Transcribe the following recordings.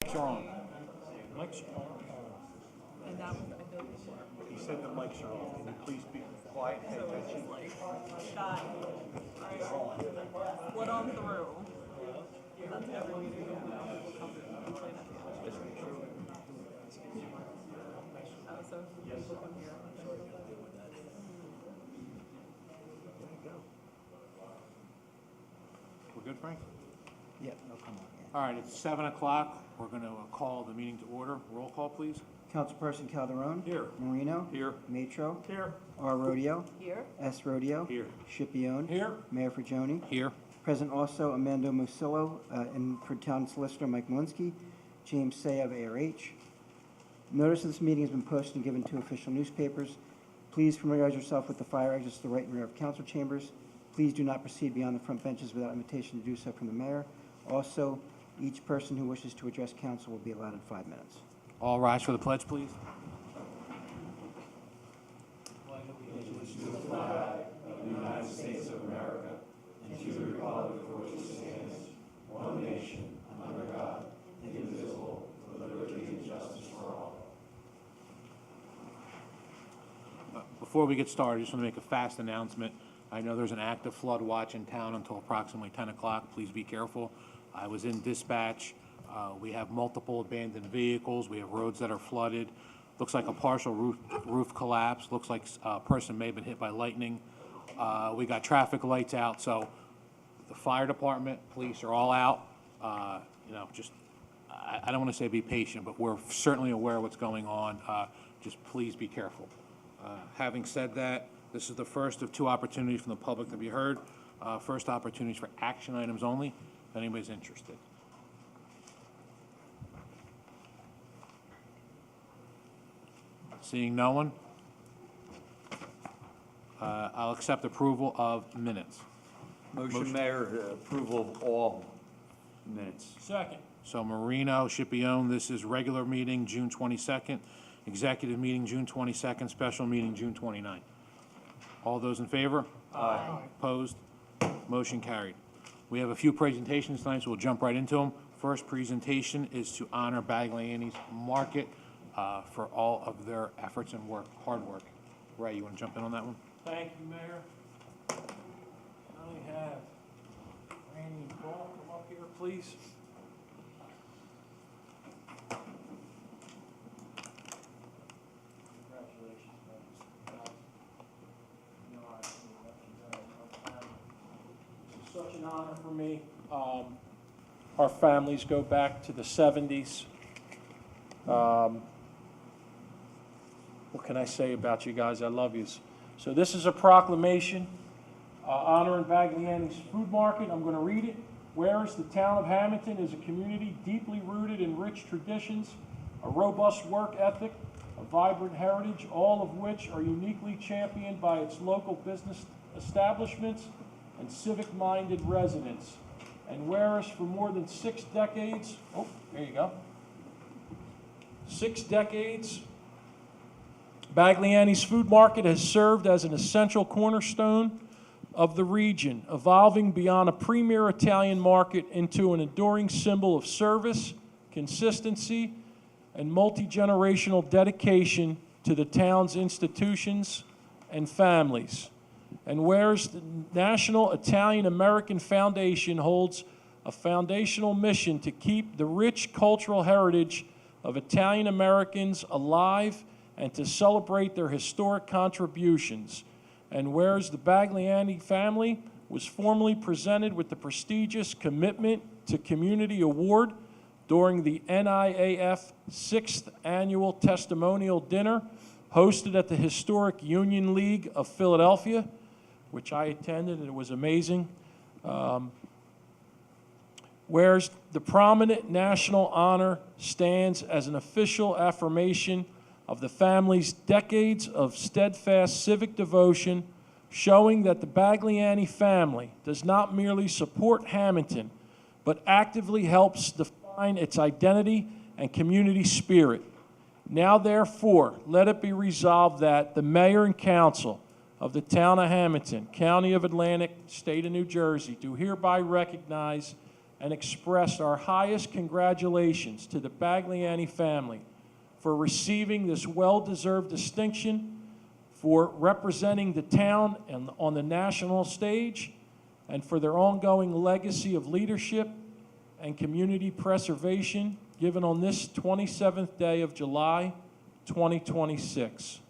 Mics are on. Mics are on. And that was, I built before. He said the mics are on. Can you please be quiet and pay So it's attention? just like, shot. Alright, split on through. That's every meeting we have. We'll come and complain at the end. Oh, so people come here. We're good, Frank? Yeah, no, come on. All right, it's 7 o'clock. We're going to call the meeting to order. Roll call, please. Councilperson Calderon. Here. Marino. Here. Matro. Here. R. Rodeo. Here? S. Rodeo. Here. Scipione. Here. Mayor Fragioni. Here. Present also Amanda Musillo, and for Town Solicitor Mike Malinsky, James Say of ARH. Notice of this meeting has been posted and given to official newspapers. Please familiarize yourself with the fire exits to the right and rear of council chambers. Please do not proceed beyond the front benches without invitation to do so from the mayor. Also, each person who wishes to address council will be allotted 5 minutes. All rise for the pledge, please. Before we get started, I just want to make a fast announcement. I know there's an active flood watch in town until approximately 10 o'clock. Please be careful. I was in dispatch. We have multiple abandoned vehicles. We have roads that are flooded. Looks like a partial roof collapse. Looks like a person may have been hit by lightning. We got traffic lights out, so the fire department, police are all out. Just, I don't want to say be patient, but we're certainly aware of what's going on. Just please be careful. Having said that, this is the first of 2 opportunities from the public to be heard. First opportunities for action items only, if anybody's interested. Seeing no one, I'll accept approval of minutes. Motion, Mayor, approval of all minutes. Second. So Marino, Scipione, this is regular meeting, June 22nd, executive meeting, June 22nd, special meeting, June 29th. All those in favor? Aye. Opposed? Motion carried. We have a few presentations tonight, so we'll jump right into them. First presentation is to honor Bagliani's Market for all of their efforts and hard work. Ray, you want to jump in on that one? Thank you, Mayor. I have Randy and Paul come up here, please. Congratulations, man. You know, this is such an honor for me. Our families go back to the 70s. What can I say about you guys? I love you. So this is a proclamation honoring Bagliani's Food Market. I'm going to read it. Whereas the town of Hammonton is a community deeply rooted in rich traditions, a robust work ethic, a vibrant heritage, all of which are uniquely championed by its local business establishments and civic-minded residents. And whereas for more than 6 decades, 6 decades, Bagliani's Food Market has served as an essential cornerstone of the region, evolving beyond a premier Italian market into an enduring symbol of service, consistency, and multi-generational dedication to the town's institutions and families. And whereas the National Italian-American Foundation holds a foundational mission to keep the rich cultural heritage of Italian Americans alive and to celebrate their historic contributions. And whereas the Bagliani family was formally presented with the prestigious Commitment to Community Award during the NIAF 6th Annual Testimonial Dinner hosted at the historic Union League of Philadelphia, which I attended, and it was amazing. Whereas the prominent national honor stands as an official affirmation of the family's decades of steadfast civic devotion, showing that the Bagliani family does not merely support Hammonton, but actively helps define its identity and community spirit. Now, therefore, let it be resolved that the mayor and council of the town of Hammonton, county of Atlantic, state of New Jersey, do hereby recognize and express our highest congratulations to the Bagliani family for receiving this well-deserved distinction, for representing the town and on the national stage, and for their ongoing legacy of leadership and community preservation given on this 27th day of July, 2026.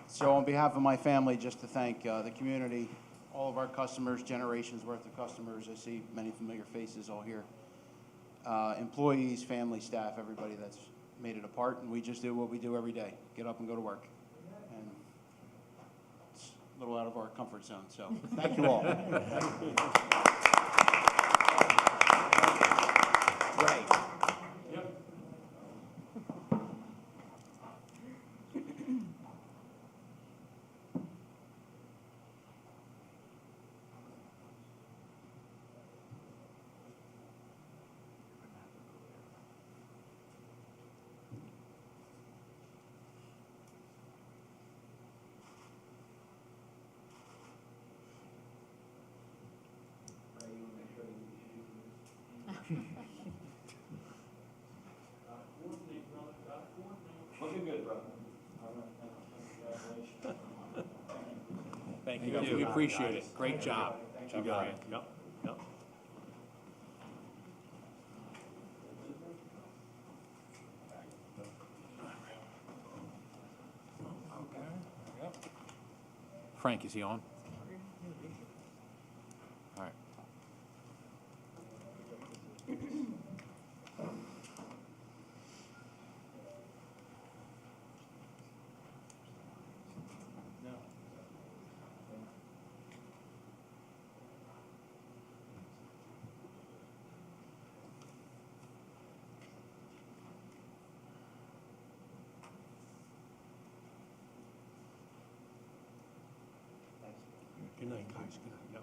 So on behalf of my family, just to thank the community, all of our customers, generations worth of customers. I see many familiar faces all here. Employees, family, staff, everybody that's made it a part, and we just do what we do every day, get up and go to work. And it's a little out of our comfort zone, so thank you all. Right. Looking good, brother. Thank you. We appreciate it. Great job. You got it. Yep, yep. Frank, is he on? All right. Good night, guys. Good night. Yep.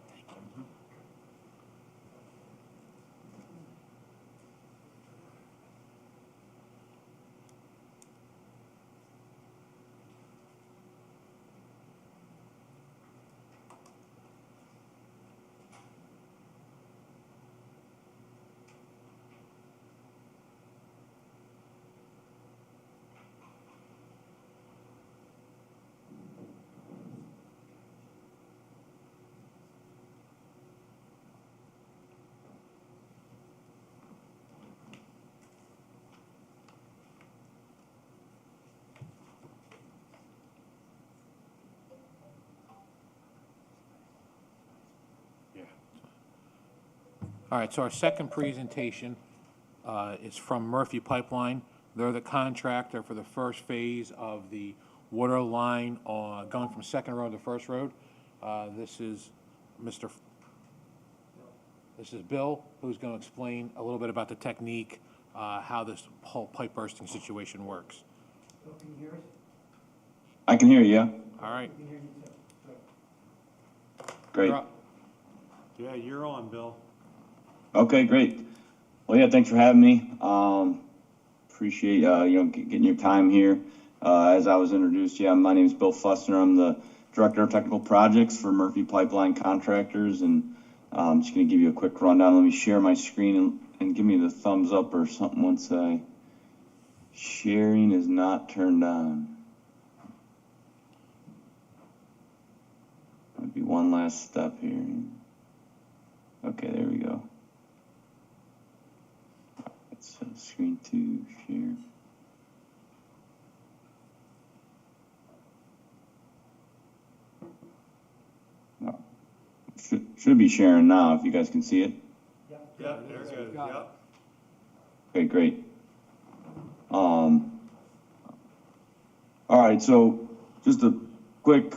All right, so our second presentation is from Murphy Pipeline. They're the contractor for the first phase of the water line going from Second Road to First Road. This is Bill, who's going to explain a little bit about the technique, how this whole pipe bursting situation works. Bill, can you hear us? I can hear you, yeah? All right. We can hear you too. Good. Great. You're up. Yeah, you're on, Bill. Okay, great. Well, yeah, thanks for having me. Appreciate, getting your time here. As I was introduced, yeah, my name is Bill Fussner. I'm the Director of Technical Projects for Murphy Pipeline Contractors, and I'm just going to give you a quick rundown. Let me share my screen and give me the thumbs up or something once sharing is not turned on. Might be one last step here. Okay, there we go. It's screen 2, share. No. Should be sharing now if you guys can see it. Yeah, there it goes. Yep. Okay, great. All right, so just a quick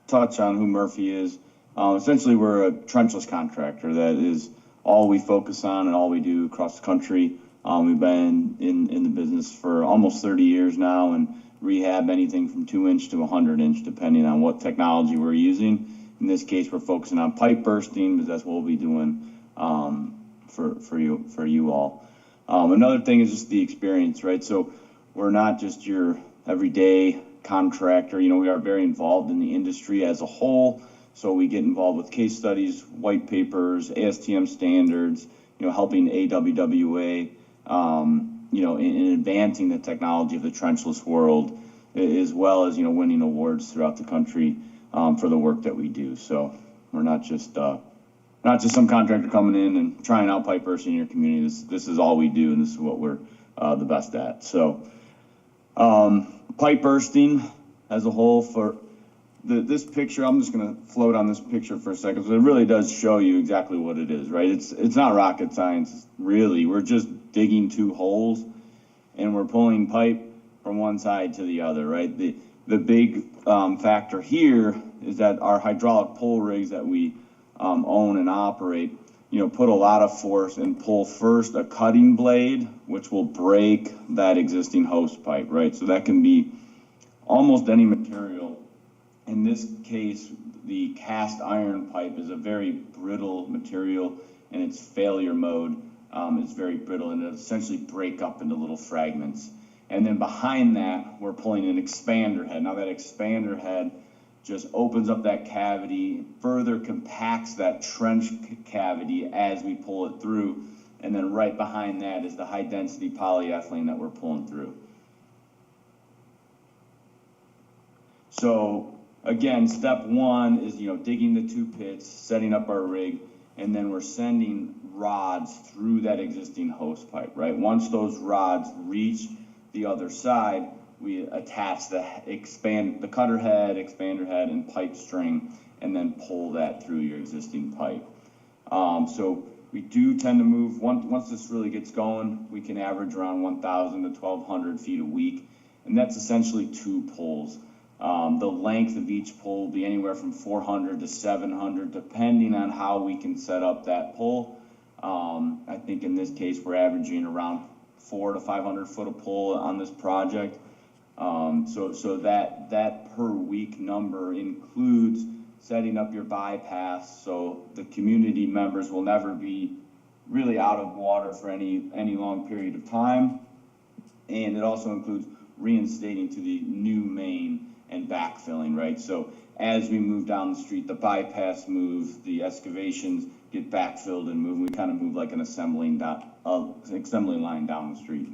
touch on who Murphy is. Essentially, we're a trenchless contractor. That is all we focus on and all we do across the country. We've been in the business for almost 30 years now and rehab anything from 2-inch to 100-inch, depending on what technology we're using. In this case, we're focusing on pipe bursting because that's what we'll be doing for you all. Another thing is just the experience, right? So we're not just your everyday contractor. You know, we are very involved in the industry as a whole. So we get involved with case studies, white papers, ASTM standards, you know, helping AWWA, you know, in advancing the technology of the trenchless world, as well as, you know, winning awards throughout the country for the work that we do. So we're not just some contractor coming in and trying out pipe bursting in your community. This is all we do, and this is what we're the best at. So pipe bursting as a whole, for this picture, I'm just going to float on this picture for a second. So it really does show you exactly what it is, right? It's not rocket science, really. We're just digging 2 holes, and we're pulling pipe from one side to the other, right? The big factor here is that our hydraulic pull rigs that we own and operate, you know, put a lot of force and pull first a cutting blade, which will break that existing hose pipe, right? So that can be almost any material. In this case, the cast iron pipe is a very brittle material, and its failure mode is very brittle, and it'll essentially break up into little fragments. And then behind that, we're pulling an expander head. Now that expander head just opens up that cavity, further compacts that trench cavity as we pull it through. And then right behind that is the high density polyethylene that we're pulling through. So again, step 1 is, you know, digging the 2 pits, setting up our rig, and then we're sending rods through that existing hose pipe, right? Once those rods reach the other side, we attach the cutter head, expander head, and pipe string, and then pull that through your existing pipe. So we do tend to move, once this really gets going, we can average around 1,000 to 1,200 feet a week, and that's essentially 2 pulls. The length of each pull will be anywhere from 400 to 700, depending on how we can set up that pull. I think in this case, we're averaging around 400 to 500 foot a pull on this project. So that per week number includes setting up your bypass, so the community members will never be really out of water for any long period of time. And it also includes reinstating to the new main and backfilling, right? So as we move down the street, the bypass moves, the excavations get backfilled and move. We kind of move like an assembly line down the street.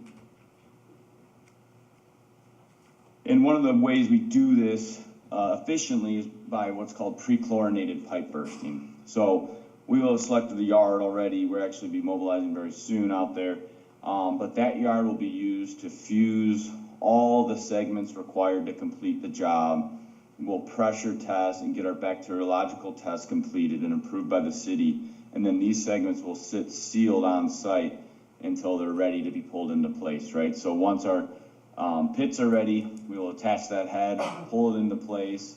And one of the ways we do this efficiently is by what's called pre-chlorinated pipe bursting. So we will have selected the yard already. We'll actually be mobilizing very soon out there. But that yard will be used to fuse all the segments required to complete the job. We'll pressure test and get our bacteriological tests completed and approved by the city. And then these segments will sit sealed on site until they're ready to be pulled into place, right? So once our pits are ready, we will attach that head, pull it into place,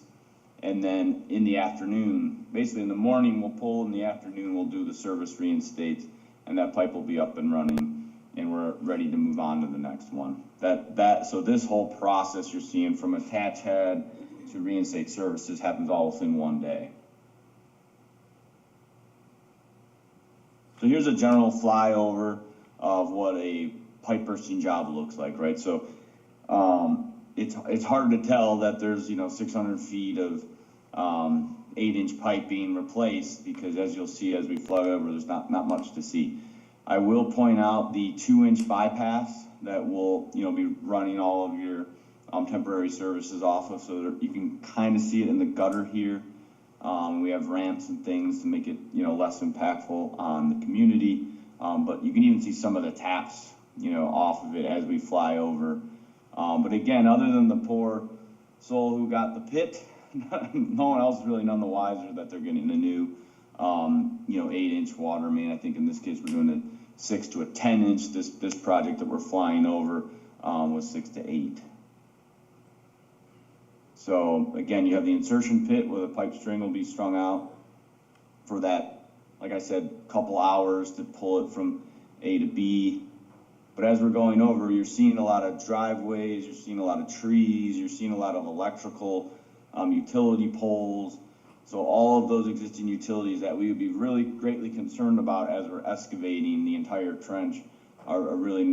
and then in the afternoon, basically in the morning we'll pull, in the afternoon we'll do the service reinstate, and that pipe will be up and running, and we're ready to move on to the next one. So this whole process you're seeing from attach head to reinstate services happens all within one day. So here's a general flyover of what a pipe bursting job looks like, right? So it's hard to tell that there's 600 feet of 8-inch pipe being replaced, because as you'll see as we fly over, there's not much to see. I will point out the 2-inch bypass that will be running all of your temporary services off of, so that you can kind of see it in the gutter here. We have ramps and things to make it less impactful on the community, but you can even see some of the taps off of it as we fly over. But again, other than the poor soul who got the pit, no one else is really none the wiser that they're getting a new 8-inch water main. I think in this case we're doing a 6 to a 10-inch. This project that we're flying over was 6 to 8. So again, you have the insertion pit where the pipe string will be strung out for that, like I said, couple hours to pull it from A to B. But as we're going over, you're seeing a lot of driveways, you're seeing a lot of trees, you're seeing a lot of electrical utility poles. So all of those existing utilities that we would be really greatly concerned about as we're excavating the entire trench are really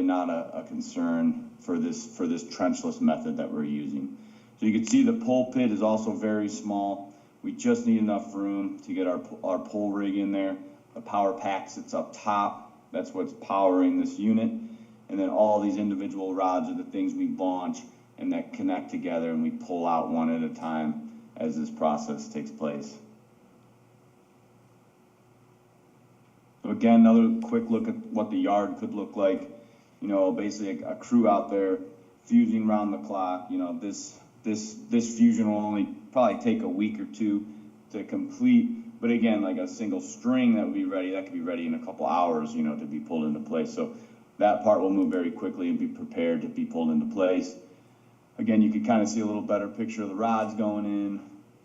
not a concern for this trenchless method that we're using. So you can see the pole pit is also very small. We just need enough room to get our pole rig in there. The power pack sits up top. That's what's powering this unit. And then all these individual rods are the things we launch and that connect together, and we pull out one at a time as this process takes place. So again, another quick look at what the yard could look like. You know, basically a crew out there fusing around the clock. You know, this fusion will only probably take a week or two to complete. But again, like a single string that would be ready, that could be ready in a couple hours, you know, to be pulled into place. So that part will move very quickly and be prepared to be pulled into place. Again, you can kind of see a little better picture of the rods going in,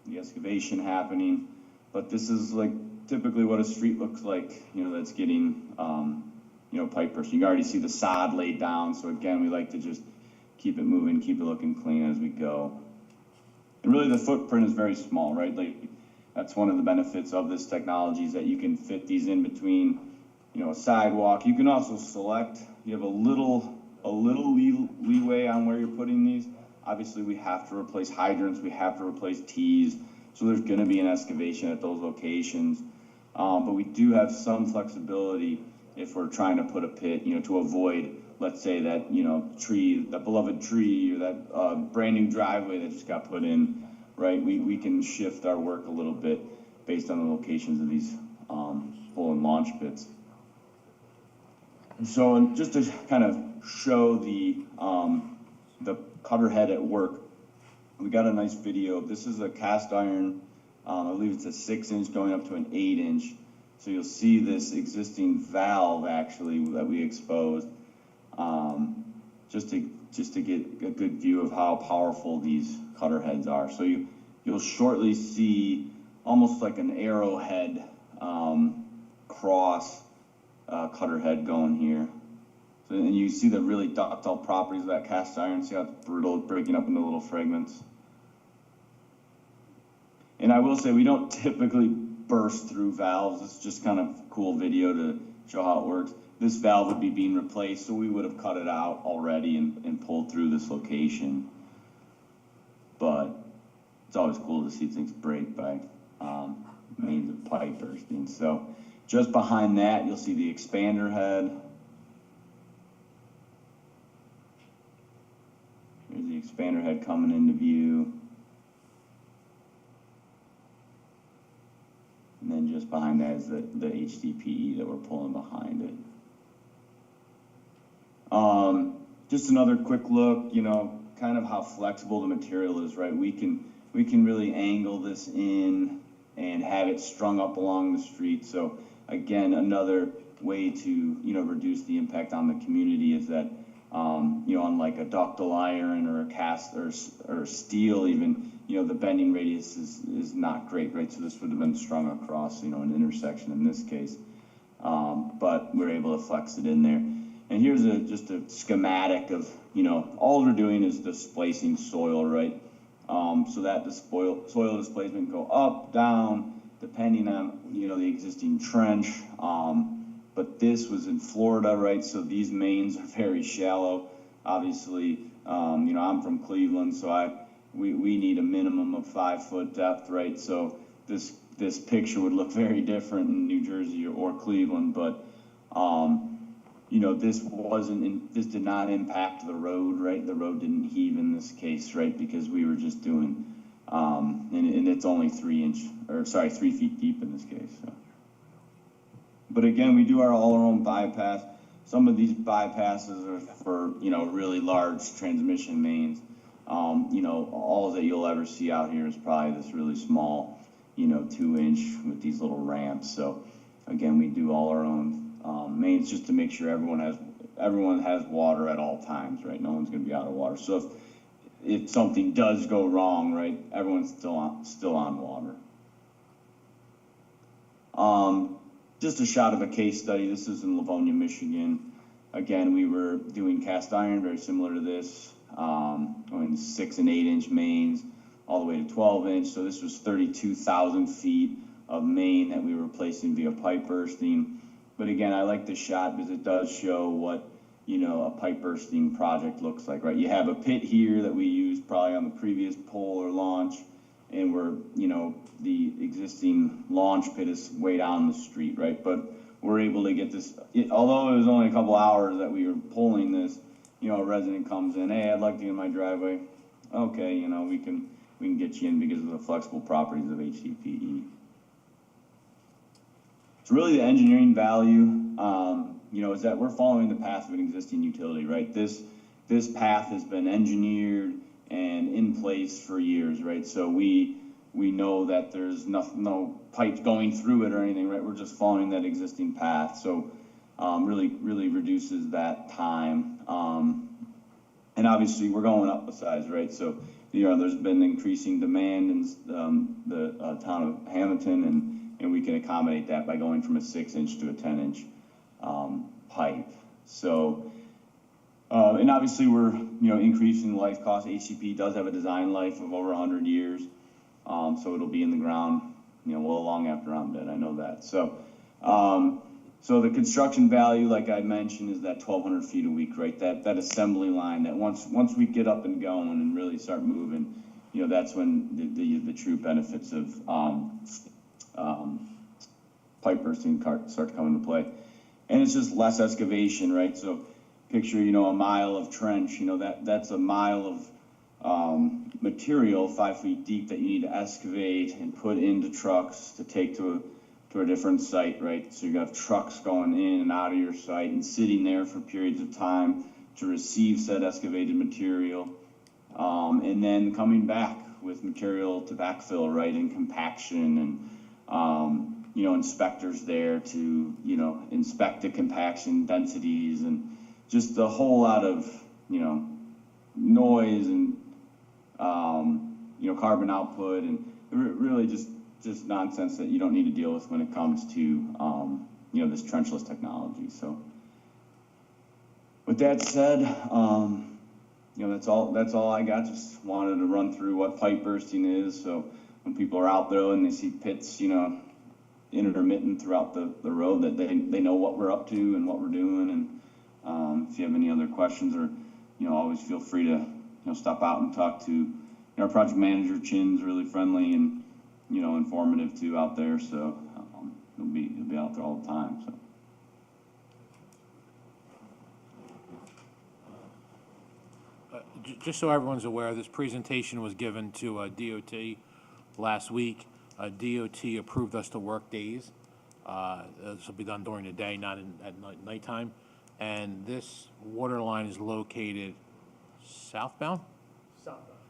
the excavation happening. But this is like typically what a street looks like, you know, that's getting, you know, pipe burst. You can already see the sod laid down. So again, we like to just keep it moving, keep it looking clean as we go. And really the footprint is very small, right? Like that's one of the benefits of this technology is that you can fit these in between, you know, a sidewalk. You can also select, you have a little leeway on where you're putting these. Obviously we have to replace hydrants, we have to replace T's. So there's gonna be an excavation at those locations. But we do have some flexibility if we're trying to put a pit, you know, to avoid, let's say that, you know, tree, that beloved tree or that brand new driveway that just got put in, right? We can shift our work a little bit based on the locations of these pull and launch pits. So and just to kind of show the cutter head at work, we got a nice video. This is a cast iron, I believe it's a 6-inch going up to an 8-inch. So you'll see this existing valve actually that we exposed, just to get a good view of how powerful these cutter heads are. So you'll shortly see almost like an arrowhead cross cutter head going here. So, and you see the really ductile properties of that cast iron. See how it's brittle, breaking up into little fragments. And I will say we don't typically burst through valves. It's just kind of a cool video to show how it works. This valve would be being replaced, so we would have cut it out already and pulled through this location. But it's always cool to see things break by means of pipe bursting. So just behind that, you'll see the expander head. Here's the expander head coming into view. And then just behind that is the HDPE that we're pulling behind it. Just another quick look, you know, kind of how flexible the material is, right? We can really angle this in and have it strung up along the street. So again, another way to, you know, reduce the impact on the community is that, you know, unlike a ductile iron or a cast or steel even, you know, the bending radius is not great, right? So this would have been strung across, you know, an intersection in this case. But we're able to flex it in there. And here's just a schematic of, you know, all we're doing is displacing soil, right? So that the soil displacement go up, down, depending on, you know, the existing trench. But this was in Florida, right? So these mains are very shallow. Obviously, you know, I'm from Cleveland, so we need a minimum of 5-foot depth, right? So this picture would look very different in New Jersey or Cleveland, but you know, this did not impact the road, right? The road didn't heave in this case, right? Because we were just doing, and it's only 3 feet deep in this case. So. But again, we do all our own bypass. Some of these bypasses are for, you know, really large transmission mains. You know, all that you'll ever see out here is probably this really small, you know, 2-inch with these little ramps. So again, we do all our own mains just to make sure everyone has water at all times, right? No one's going to be out of water. So if something does go wrong, right, everyone's still on water. Just a shot of a case study. This is in Livonia, Michigan. Again, we were doing cast iron, very similar to this, going 6- and 8-inch mains. all the way to 12-inch. So this was 32,000 feet of main that we were replacing via pipe bursting. But again, I like the shot because it does show what, you know, a pipe bursting project looks like, right? You have a pit here that we used probably on the previous pole or launch, and we're, you know, the existing launch pit is way down the street, right? But we're able to get this, although it was only a couple hours that we were pulling this, you know, a resident comes in, hey, I'd like to get in my driveway. Okay, you know, we can get you in because of the flexible properties of HDPE. It's really the engineering value, you know, is that we're following the path of an existing utility, right? This path has been engineered and in place for years, right? So we know that there's no pipes going through it or anything, right? We're just following that existing path. So really reduces that time. And obviously we're going up the size, right? So, you know, there's been increasing demand in the town of Hammonton, and we can accommodate that by going from a 6-inch to a 10-inch pipe. So, and obviously we're, you know, increasing the life cost. HCP does have a design life of over 100 years. So it'll be in the ground, you know, well long after I'm dead, I know that. So, so the construction value, like I mentioned, is that 1,200 feet a week, right? That assembly line that once we get up and going and really start moving, you know, that's when the true benefits of pipe bursting start to come into play. And it's just less excavation, right? So picture, you know, a mile of trench, you know, that's a mile of material 5 feet deep that you need to excavate and put into trucks to take to a different site, right? So you have trucks going in and out of your site and sitting there for periods of time to receive said excavated material, and then coming back with material to backfill, right, and compaction, and you know, inspectors there to, you know, inspect the compaction densities, and just a whole lot of, you know, noise and you know, carbon output, and really just nonsense that you don't need to deal with when it comes to you know, this trenchless technology. So with that said, you know, that's all I got. Just wanted to run through what pipe bursting is, so when people are out there and they see pits, you know, intermittent throughout the road, that they know what we're up to and what we're doing. And if you have any other questions, or, you know, always feel free to, you know, stop out and talk to, you know, our project manager. Chin's really friendly and, you know, informative too out there. So he'll be out there all the time. So. Just so everyone's aware, this presentation was given to DOT last week. DOT approved us to work days. This will be done during the day, not at nighttime. And this water line is located southbound?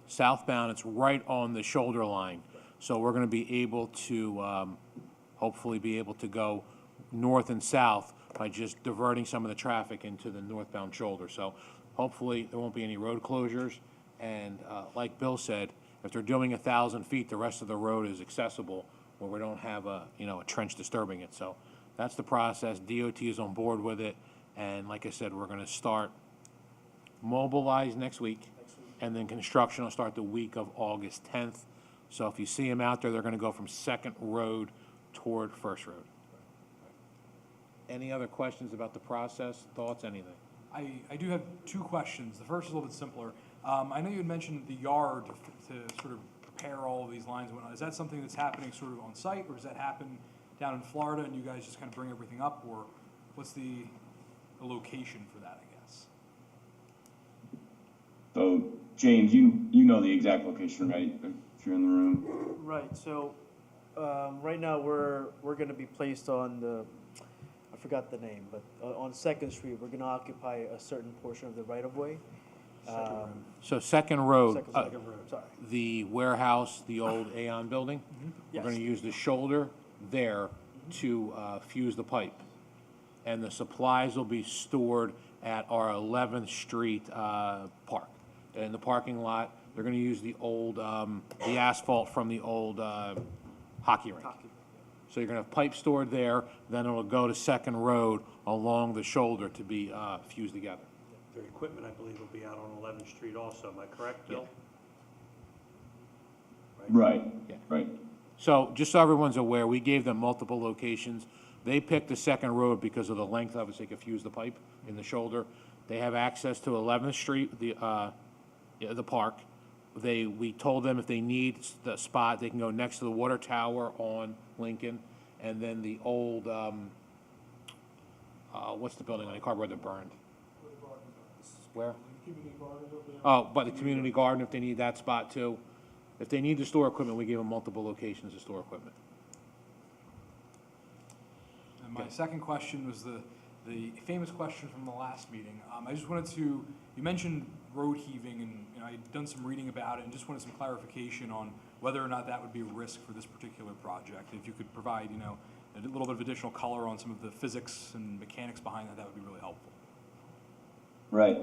Southbound. It's right on the shoulder line. So we're going to be able to hopefully be able to go north and south by just diverting some of the traffic into the northbound shoulder. So hopefully there won't be any road closures. And like Bill said, if they're doing 1,000 feet, the rest of the road is accessible where we don't have a trench disturbing it. So that's the process. DOT is on board with it. And like I said, we're going to start mobilize next week, and then construction will start the week of August 10th. So if you see them out there, they're going to go from Second Road toward First Road. Any other questions about the process, thoughts, anything? I do have two questions. The first is a little bit simpler. I know you had mentioned the yard to sort of prepare all of these lines and whatnot. Is that something that's happening sort of on site, or does that happen down in Florida and you guys just kind of bring everything up, or what's the location for that, I guess? So James, you know the exact location, right? If you're in the room. Right. So right now we're going to be placed on the, I forgot the name, but on 2nd Street, we're going to occupy a certain portion of the right-of-way. So Second Road, Second Road, sorry. the warehouse, the old Aon building, we're Yes. going to use the shoulder there to fuse the pipe. And the supplies will be stored at our 11th Street park. In the parking lot, they're going to use the old, the asphalt from the old hockey rink. So you're going to have pipe stored there, then it'll go to Second Road along the shoulder to be fused together. Their equipment, I believe, will be out on 11th Street also. Am I correct, Bill? Right, Yeah. right. So, just so everyone's aware, we gave them multiple locations. They picked the second road because of the length of it, so they could fuse the pipe in the shoulder. They have access to 11th Street, the park. We told them if they need the spot, they can go next to the water tower on Lincoln, and then the old, what's the building on the cardboard that burned? Where? Oh, but the community garden, if they need that spot too. If they need to store equipment, we give them multiple locations to store equipment. And my second question was the famous question from the last meeting. I just wanted to, you mentioned road heaving, and I'd done some reading about it, and just wanted some clarification on whether or not that would be a risk for this particular project. If you could provide, a little bit of additional color on some of the physics and mechanics behind that, that would be really helpful. Right.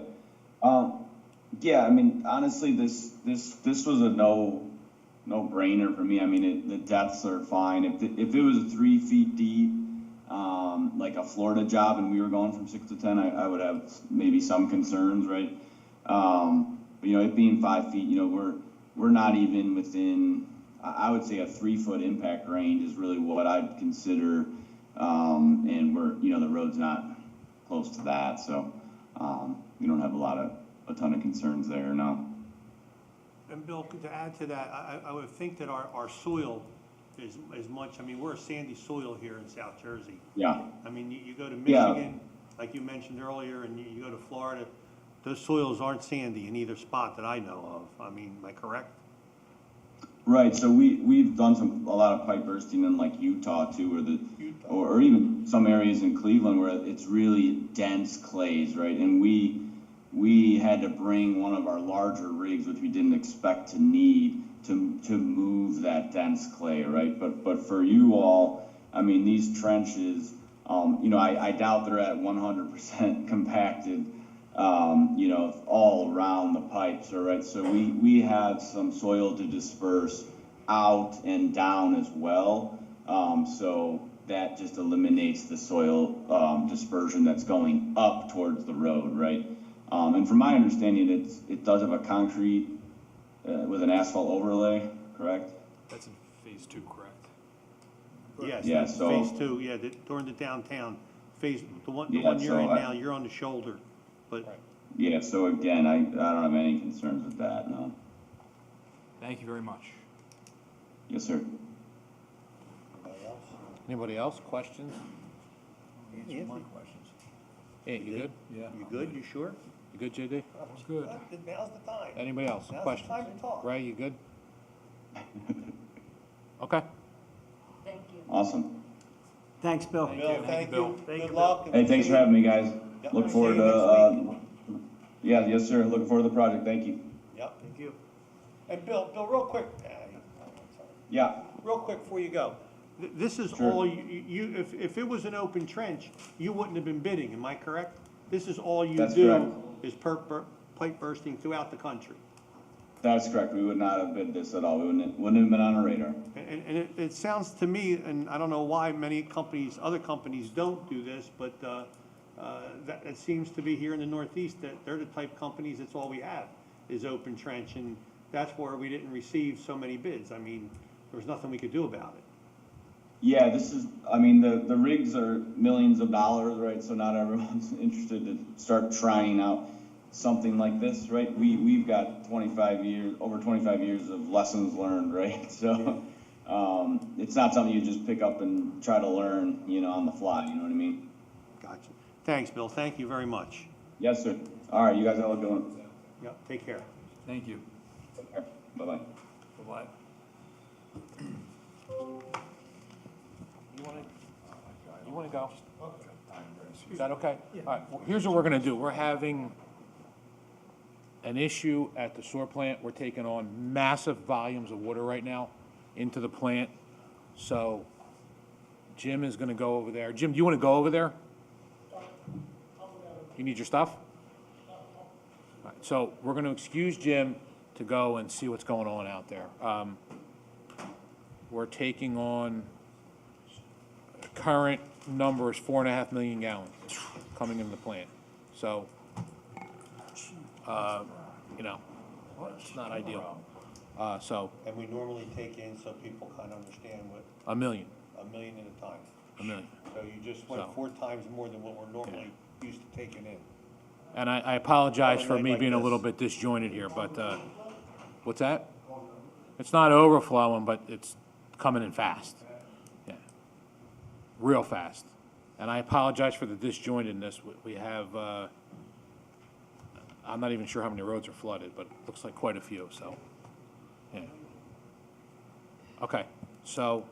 Yeah, I mean, honestly, this was a no-brainer for me. I mean, the depths are fine. If it was 3 feet deep, like a Florida job, and we were going from 6 to 10, I would have maybe some concerns, right? But it being 5 feet, we're not even within, I would say a 3-foot impact range is really what I'd consider, and the road's not close to that, so we don't have a ton of concerns there, no. And Bill, to add to that, I would think that our soil is much, I mean, we're a sandy soil here in South Jersey. Yeah. I mean, you go to Yeah. Michigan, like you mentioned earlier, and you go to Florida, those soils aren't sandy in either spot that I know of. I mean, am I correct? Right, so we've done a lot of pipe bursting in like Utah too, or even some areas in Cleveland where it's really dense clays, right? And we had to bring one of our larger rigs, which we didn't expect to need, to move that dense clay, right? But for you all, I mean, these trenches, I doubt they're at 100% compacted, all around the pipes, all right? So we have some soil to disperse out and down as well. So that just eliminates the soil dispersion that's going up towards the road, right? And from my understanding, it does have a concrete with an asphalt overlay, correct? That's in phase 2, correct? Yes, Yeah, that's so- phase 2, yeah, during the downtown phase, the one you're so in now, you're on the shoulder, but. Yeah, so again, I don't have any concerns with that, no. Thank you very much. Yes, sir. Anybody else? Questions? Answer my questions. Hey, you good? Yeah. You good, you sure? You good, JD? That's good. Now's the time. Anybody else? Now's the Questions? time to talk. Ray, you good? Okay. Thank you. Awesome. Thanks, Bill. Bill, thank Bill. you. Good luck. and Hey, we'll thanks see for you. having me, guys. Yep, Look see forward you to, next yes, sir, looking forward to the project, thank you. Yep, thank you. And Bill, real quick, Yeah, Real quick before you go, this is Sure. all if it was an open trench, you wouldn't have been bidding, am I correct? This is all you That's do correct. is pipe bursting throughout the country. that's correct, we would not have bid this at all, we wouldn't have been on our radar. And it sounds to me, and I don't know why many companies, other companies don't do this, but that it seems to be here in the Northeast that they're the type of companies, that's all we have, is open trench, and that's where we didn't receive so many bids. I mean, there was nothing we could do about it. Yeah, the rigs are millions of dollars, right, so not everyone's interested to start trying out something like this, right? We've got over 25 years of lessons learned, right? So, it's not something you just pick up and try to learn, on the fly, you know what I mean? Gotcha. Thanks, Bill. Thank you very much. Yes, sir. All right, you guys have a good one. Yep, take care. Thank you. Take care. Bye-bye. Bye-bye. You wanna go? Is that okay? All right, well, here's what we're gonna do. We're having an issue at the sewer plant. We're taking on massive volumes of water right now into the plant. So Jim is gonna go over there. Jim, do you wanna go over there? You need your stuff? All right, so we're gonna excuse Jim to go and see what's going on out there. We're taking on, current number is 4.5 million gallons coming into the plant. So, it's not ideal. So, And we normally take in so people kind of understand what, $1 million, $1 million at a time. $1 million. So you just went So- 4 times more than what we're normally used to taking in. And I apologize for Like me being a this. little bit disjointed here, but, what's that? It's not overflowing, but it's coming in fast. Yeah. Real fast. And I apologize for the disjointedness. We have, I'm not even sure how many roads are flooded, but it looks like quite a few, so, yeah. Okay, so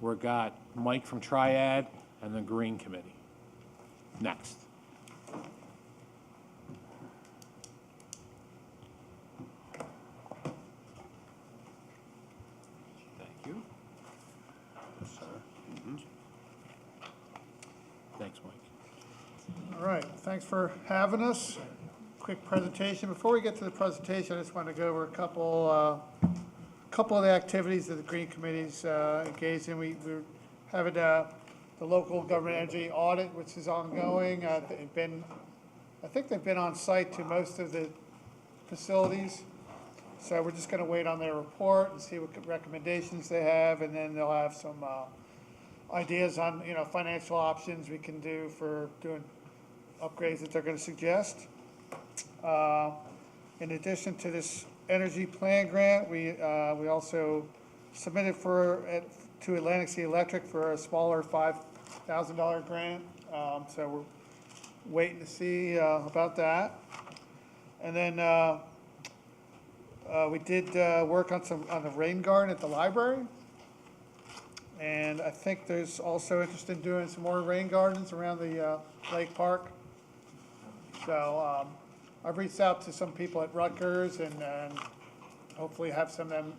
we've got Mike from Triad and the Green Committee. Next. Thank you. Thanks, Mike. All right, thanks for having us. Quick presentation. Before we get to the presentation, I just want to go over a couple of the activities that the Green Committee's engaged in. We're having the local government energy audit, which is ongoing. I think they've been on site to most of the facilities. So we're just going to wait on their report and see what recommendations they have, and then they'll have some ideas on, financial options we can do for doing upgrades that they're going to suggest. In addition to this energy plan grant, we also submitted to Atlantic City Electric for a smaller $5,000 grant. So we're waiting to see about that. And then we did work on the rain garden at the library. And I think there's also interest in doing some more rain gardens around the Lake Park. So I've reached out to some people at Rutgers and hopefully have some of them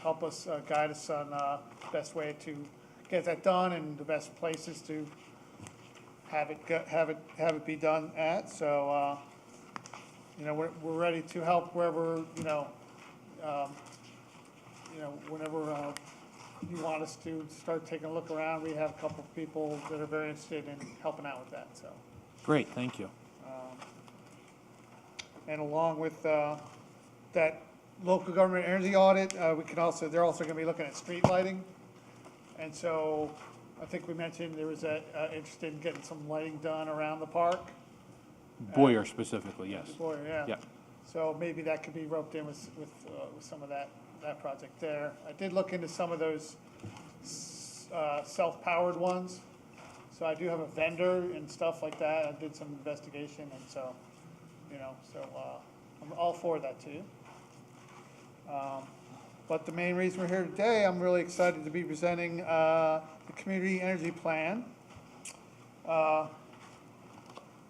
help us, guide us on the best way to get that done and the best places to have it be done at. So we're ready to help wherever whenever you want us to start taking a look around. We have a couple of people that are very interested in helping out with that. So. Great, thank you. And along with that local government energy audit, they're also going to be looking at street lighting. And so I think we mentioned there was interest in getting some lighting done around the park. Boyer specifically, yes. Boyer, yeah. Yeah. So maybe that could be roped in with some of that project there. I did look into some of those self-powered ones. So I do have a vendor and stuff like that. I did some investigation, and so, I'm all for that too. But the main reason we're here today, I'm really excited to be presenting the community energy plan.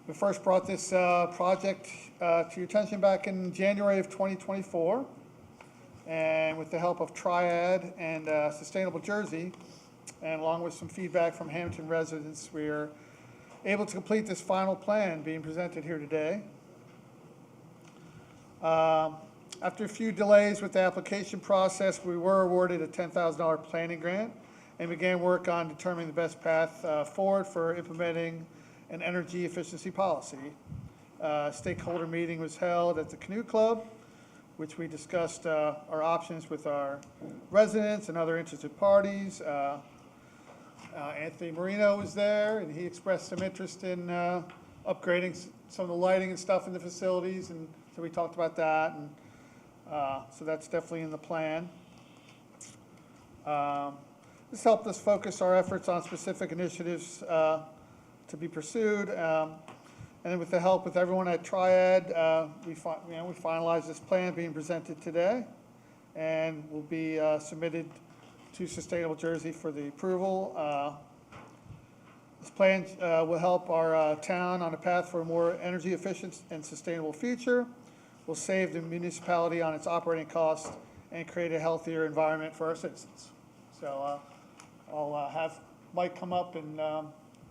We first brought this project to your attention back in January of 2024. And with the help of Triad and Sustainable Jersey, and along with some feedback from Hammonton residents, we are able to complete this final plan being presented here today. After a few delays with the application process, we were awarded a $10,000 planning grant and began work on determining the best path forward for implementing an energy efficiency policy. Stakeholder meeting was held at the Canoe Club, which we discussed our options with our residents and other interested parties. Anthony Marino was there, and he expressed some interest in upgrading some of the lighting and stuff in the facilities, and so we talked about that, and so that's definitely in the plan. This helped us focus our efforts on specific initiatives to be pursued. And then with the help with everyone at Triad, we finalized this plan being presented today, and will be submitted to Sustainable Jersey for the approval. This plan will help our town on a path for a more energy efficient and sustainable future, will save the municipality on its operating costs, and create a healthier environment for our citizens. So I'll have Mike come up and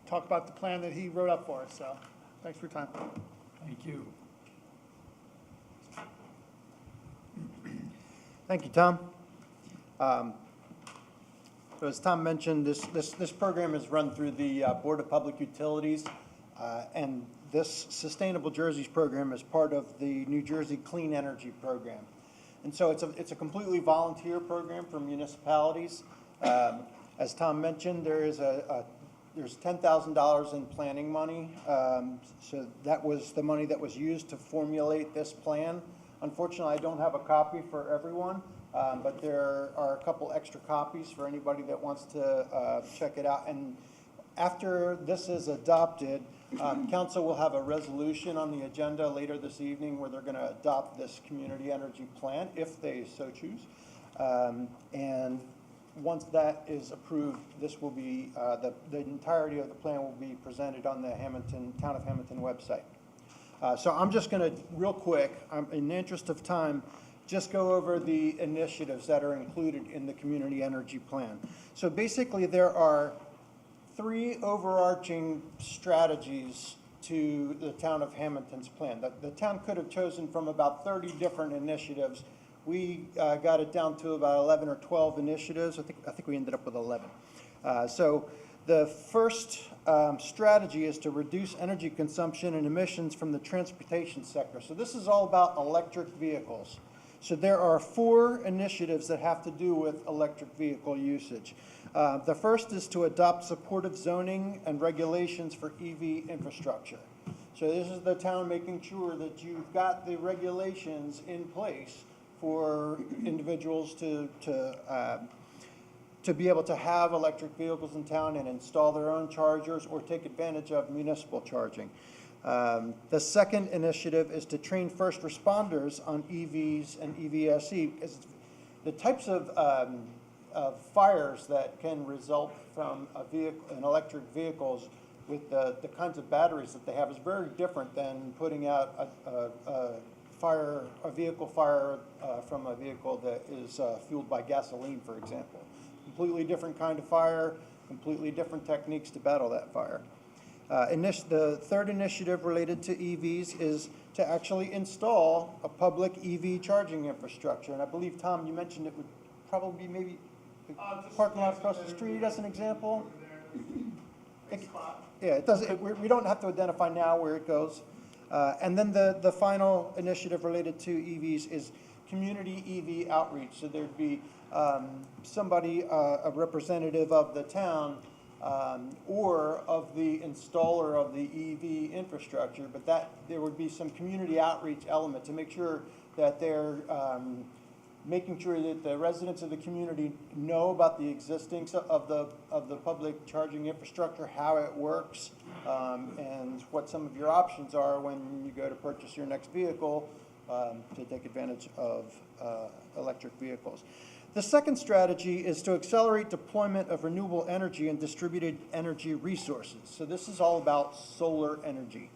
talk about the plan that he wrote up for us. So thanks for your time. Thank you. Thank you, Tom. So as Tom mentioned, this program is run through the Board of Public Utilities, and this Sustainable Jersey's program is part of the New Jersey Clean Energy Program. And so it's a completely volunteer program for municipalities. As Tom mentioned, there's $10,000 in planning money. So that was the money that was used to formulate this plan. Unfortunately, I don't have a copy for everyone, but there are a couple extra copies for anybody that wants to check it out. And after this is adopted, council will have a resolution on the agenda later this evening where they're going to adopt this community energy plan, if they so choose. And once that is approved, this will be, the entirety of the plan will be presented on the Town of Hammonton website. So I'm just going to, real quick, in the interest of time, just go over the initiatives that are included in the community energy plan. So basically, there are 3 overarching strategies to the Town of Hammonton's plan. The town could have chosen from about 30 different initiatives. We got it down to about 11 or 12 initiatives. I think we ended up with 11. So the first strategy is to reduce energy consumption and emissions from the transportation sector. So this is all about electric vehicles. So there are 4 initiatives that have to do with electric vehicle usage. The first is to adopt supportive zoning and regulations for EV infrastructure. So this is the town making sure that you've got the regulations in place for individuals to be able to have electric vehicles in town and install their own chargers or take advantage of municipal charging. The second initiative is to train first responders on EVs and EVSE. The types of fires that can result from an electric vehicles with the kinds of batteries that they have is very different than putting out a vehicle fire from a vehicle that is fueled by gasoline, for example. Completely different kind of fire, completely different techniques to battle that fire. The third initiative related to EVs is to actually install a public EV charging infrastructure. And I believe, Tom, you mentioned it would probably be maybe the parking lot across the street as an example. Yeah, it doesn't. We don't have to identify now where it goes. And then the final initiative related to EVs is community EV outreach. So there'd be somebody, a representative of the town, or of the installer of the EV infrastructure, but that there would be some community outreach element to make sure that they're making sure that the residents of the community know about the existence of the public charging infrastructure, how it works, and what some of your options are when you go to purchase your next vehicle to take advantage of electric vehicles. The second strategy is to accelerate deployment of renewable energy and distributed energy resources. So this is all about solar energy.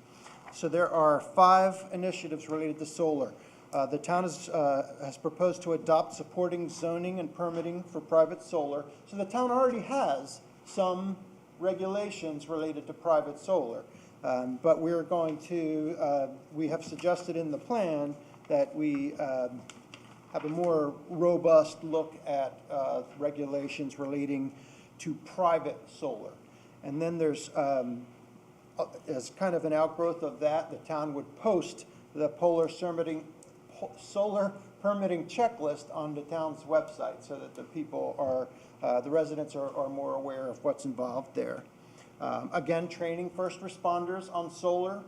So there are 5 initiatives related to solar. The town has proposed to adopt supporting zoning and permitting for private solar. So the town already has some regulations related to private solar. But we're going to, we have suggested in the plan that we have a more robust look at regulations relating to private solar. And then there's, as kind of an outgrowth of that, the town would post the solar permitting checklist on the town's website so that the people are, the residents are more aware of what's involved there. Again, training first responders on solar.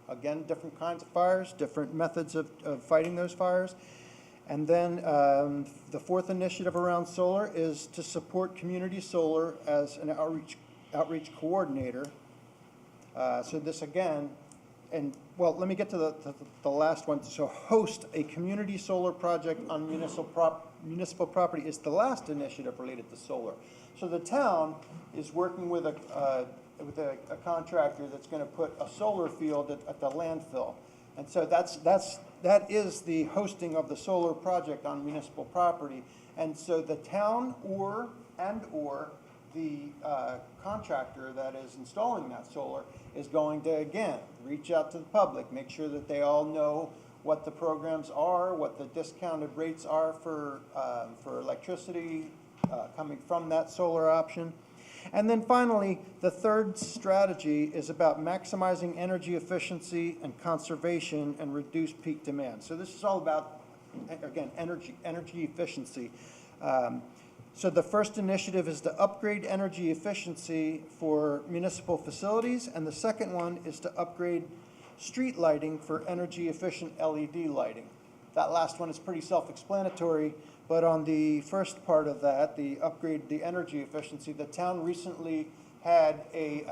Again, different kinds of fires, different methods of fighting those fires. And then the fourth initiative around solar is to support community solar as an outreach coordinator. So this again, and well, let me get to the last one. So host a community solar project on municipal property is the last initiative related to solar. So the town is working with a contractor that's going to put a solar field at the landfill. And so that is the hosting of the solar project on municipal property. And so the town or the contractor that is installing that solar is going to, again, reach out to the public, make sure that they all know what the programs are, what the discounted rates are for electricity coming from that solar option. And then finally, the third strategy is about maximizing energy efficiency and conservation and reduce peak demand. So this is all about again, energy efficiency. So the first initiative is to upgrade energy efficiency for municipal facilities, and the second one is to upgrade street lighting for energy efficient LED lighting. That last one is pretty self-explanatory, but on the first part of that, the upgrade, the energy efficiency, the town recently had a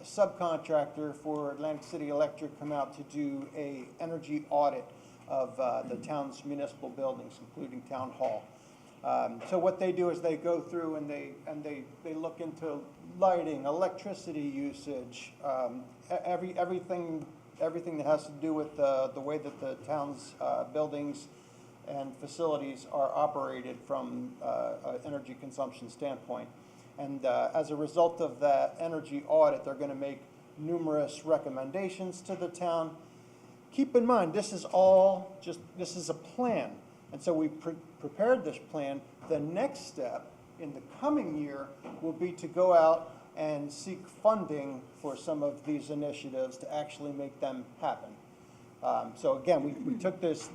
subcontractor for Atlantic City Electric come out to do a energy audit of the town's municipal buildings, including Town Hall. So what they do is they go through and they look into lighting, electricity usage, everything that has to do with the way that the town's buildings and facilities are operated from an energy consumption standpoint. And as a result of that energy audit, they're going to make numerous recommendations to the town. Keep in mind, this is a plan. And so we prepared this plan. The next step in the coming year will be to go out and seek funding for some of these initiatives to actually make them happen. So again, we took this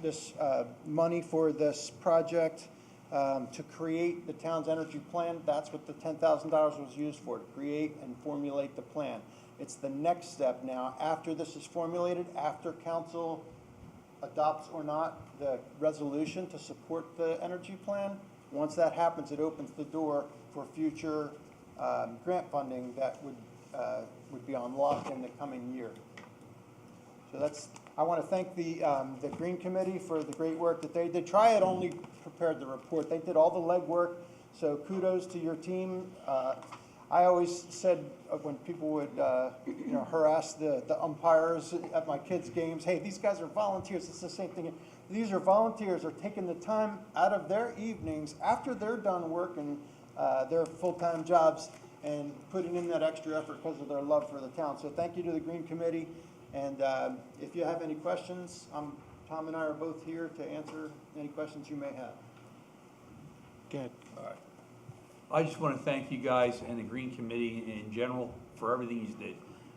money for this project to create the town's energy plan. That's what the $10,000 was used for, to create and formulate the plan. It's the next step now, after this is formulated, after council adopts or not the resolution to support the energy plan. Once that happens, it opens the door for future grant funding that would be unlocked in the coming year. So I want to thank the Green Committee for the great work that they did. Triad only prepared the report. They did all the legwork, so kudos to your team. I always said when people would harass the umpires at my kids' games, hey, these guys are volunteers. It's the same thing. These are volunteers are taking the time out of their evenings after they're done working their full-time jobs and putting in that extra effort because of their love for the town. So thank you to the Green Committee. And if you have any questions, Tom and I are both here to answer any questions you may have. Go ahead. I just want to thank you guys and the Green Committee in general for everything you did.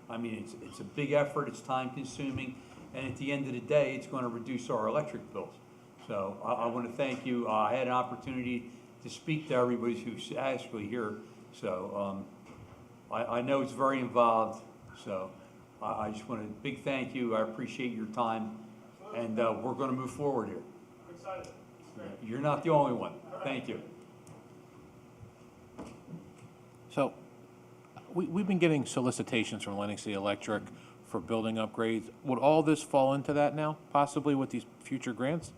I mean, it's a big effort, it's time consuming, and at the end of the day, it's going to reduce our electric bills. So I want to thank you. I had an opportunity to speak to everybody who's actually here. So I know it's very involved. So I just want to big thank you. I appreciate your time, and we're going to move forward here. I'm excited. You're not the only one. Thank you. So, we've been getting solicitations from Atlantic City Electric for building upgrades. Would all this fall into that now, possibly with these future grants?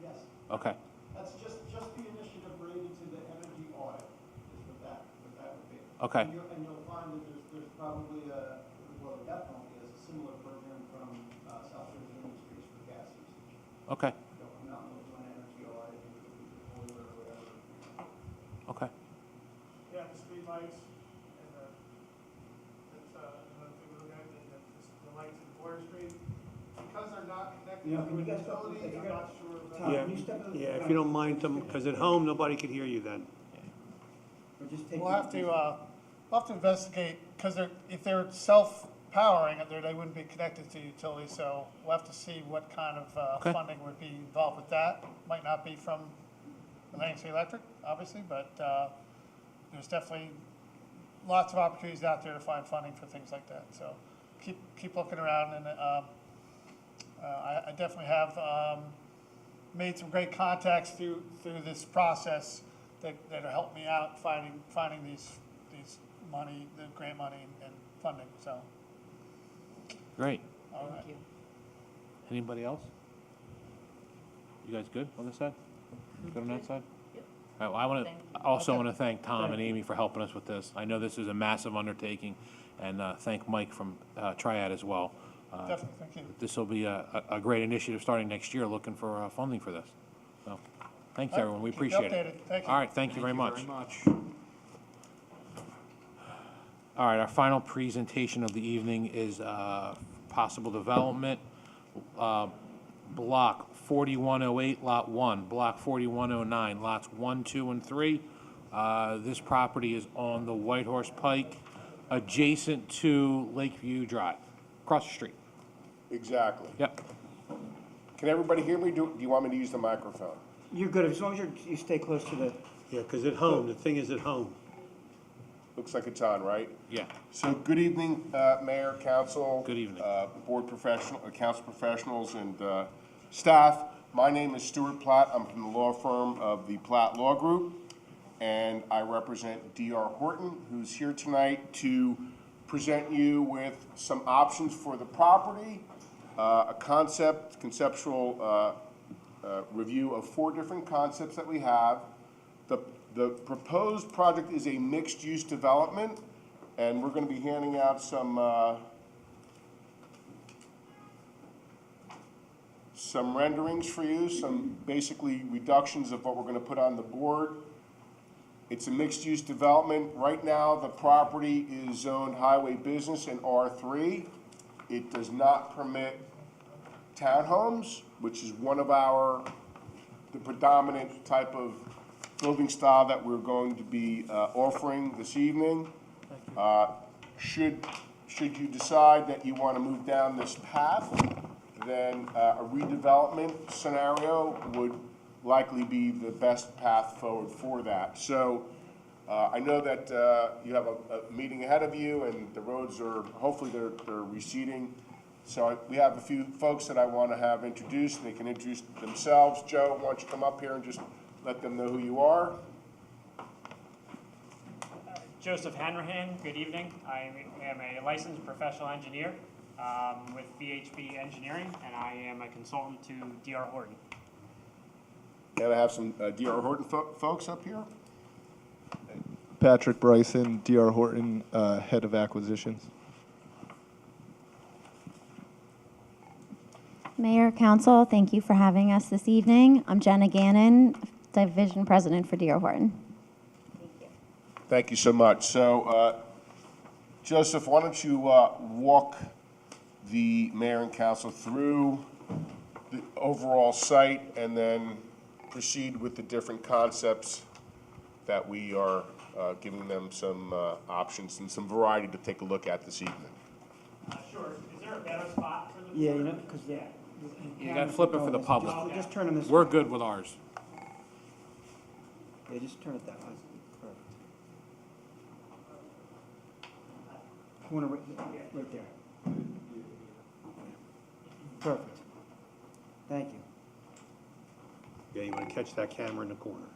Yes. Okay. That's just the initiative related to the energy audit, is what that would be. Okay. And you'll find that there's probably definitely is a similar program from South Jersey Industries for gas usage. Okay. They'll come out and do an energy audit, boiler or whatever. Okay. Yeah, the street lights and that's another thing we're looking at, the lights in Water Street. Because they're not connected Yeah, to can you a guys stop utility, this? I'm not sure about. Tom, Yeah, can you step in the- yeah, if you don't mind, because at home, nobody could hear you then. Or just take We'll your- have to investigate, because if they're self-powering, they wouldn't be connected to utility, so we'll have to see what kind of Okay. funding would be involved with that. Might not be from Atlantic City Electric, obviously, but there's definitely lots of opportunities out there to find funding for things like that. So keep looking around, and I definitely have made some great contacts through this process that have helped me out finding these money, the grant money and funding. So Great. all right. Anybody else? You guys good on this side? Good on that side? Yep. All right, well, I also want to thank Tom and Amy for helping us with this. I know this is a massive undertaking, and thank Mike from Triad as well. Definitely, thank you. This will be a great initiative starting next year, looking for funding for this. So, thanks, All right, everyone, we keep you appreciate it. updated. Thank you. All right, thank you very much. Very much. All right, our final presentation of the evening is possible development, block 4108, lot 1, block 4109, lots 1, 2, and 3. This property is on the White Horse Pike, adjacent to Lakeview Drive, across the street. Exactly. Yep. Can everybody hear me? Do you want me to use the microphone? You're good, as long as you stay close to the, Yeah, because at home, the thing is at home. Looks like it's on, right? Yeah. So, good evening, Mayor, Council. Good evening. Board council professionals and staff. My name is Stuart Platt. I'm from the law firm of the Platt Law Group, and I represent D.R. Horton, who's here tonight to present you with some options for the property, a conceptual review of 4 different concepts that we have. The proposed project is a mixed-use development, and we're going to be handing out some renderings for you, some basically reductions of what we're going to put on the board. It's a mixed-use development. Right now, the property is zoned highway business in R3. It does not permit townhomes, which is one of the predominant type of building style that we're going to be offering this evening. Should you decide that you want to move down this path, then a redevelopment scenario would likely be the best path forward for that. So I know that you have a meeting ahead of you, and the roads are, hopefully they're receding. So we have a few folks that I want to have introduced. They can introduce themselves. Joe, why don't you come up here and just let them know who you are. Joseph Hanrahan, good evening. I am a licensed professional engineer with VHB Engineering, and I am a consultant to D.R. Horton. And I have some D.R. Horton folks up here. Patrick Bryson, D.R. Horton, Head of Acquisitions. Mayor, Council, thank you for having us this evening. I'm Jenna Gannon, Division President for D.R. Horton. Thank you so much. So, Joseph, why don't you walk the mayor and council through the overall site and then proceed with the different concepts that we are giving them some options and some variety to take a look at this evening. Sure. Is there a better spot for the yeah, you know, because You got to flip it for the public. Just turn them this way. We're good with ours. Yeah, just turn it that way. Perfect. Corner right there. Perfect. Thank you. Yeah, you want to catch that camera in the corner.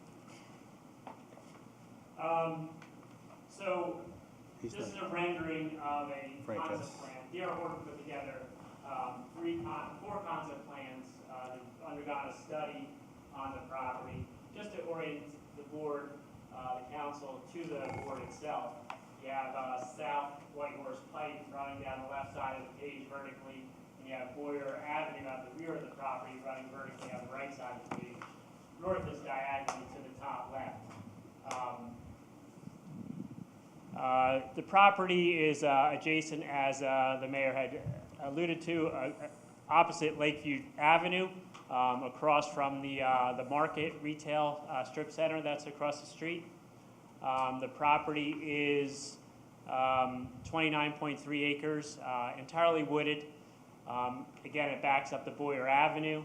So this is a rendering of a Frank, concept yes. plan. D.R. Horton put together 4 concept plans. They've undergone a study on the property. Just to orient the board, the council, to the board itself, you have South White Horse Pike running down the left side of the page vertically, and you have Boyer Avenue at the rear of the property running vertically on the right side of the page. North is diagonally to the top left. The property is adjacent, as the mayor had alluded to, opposite Lakeview Avenue, across from the Market Retail Strip Center that's across the street. The property is 29.3 acres, entirely wooded. Again, it backs up to Boyer Avenue.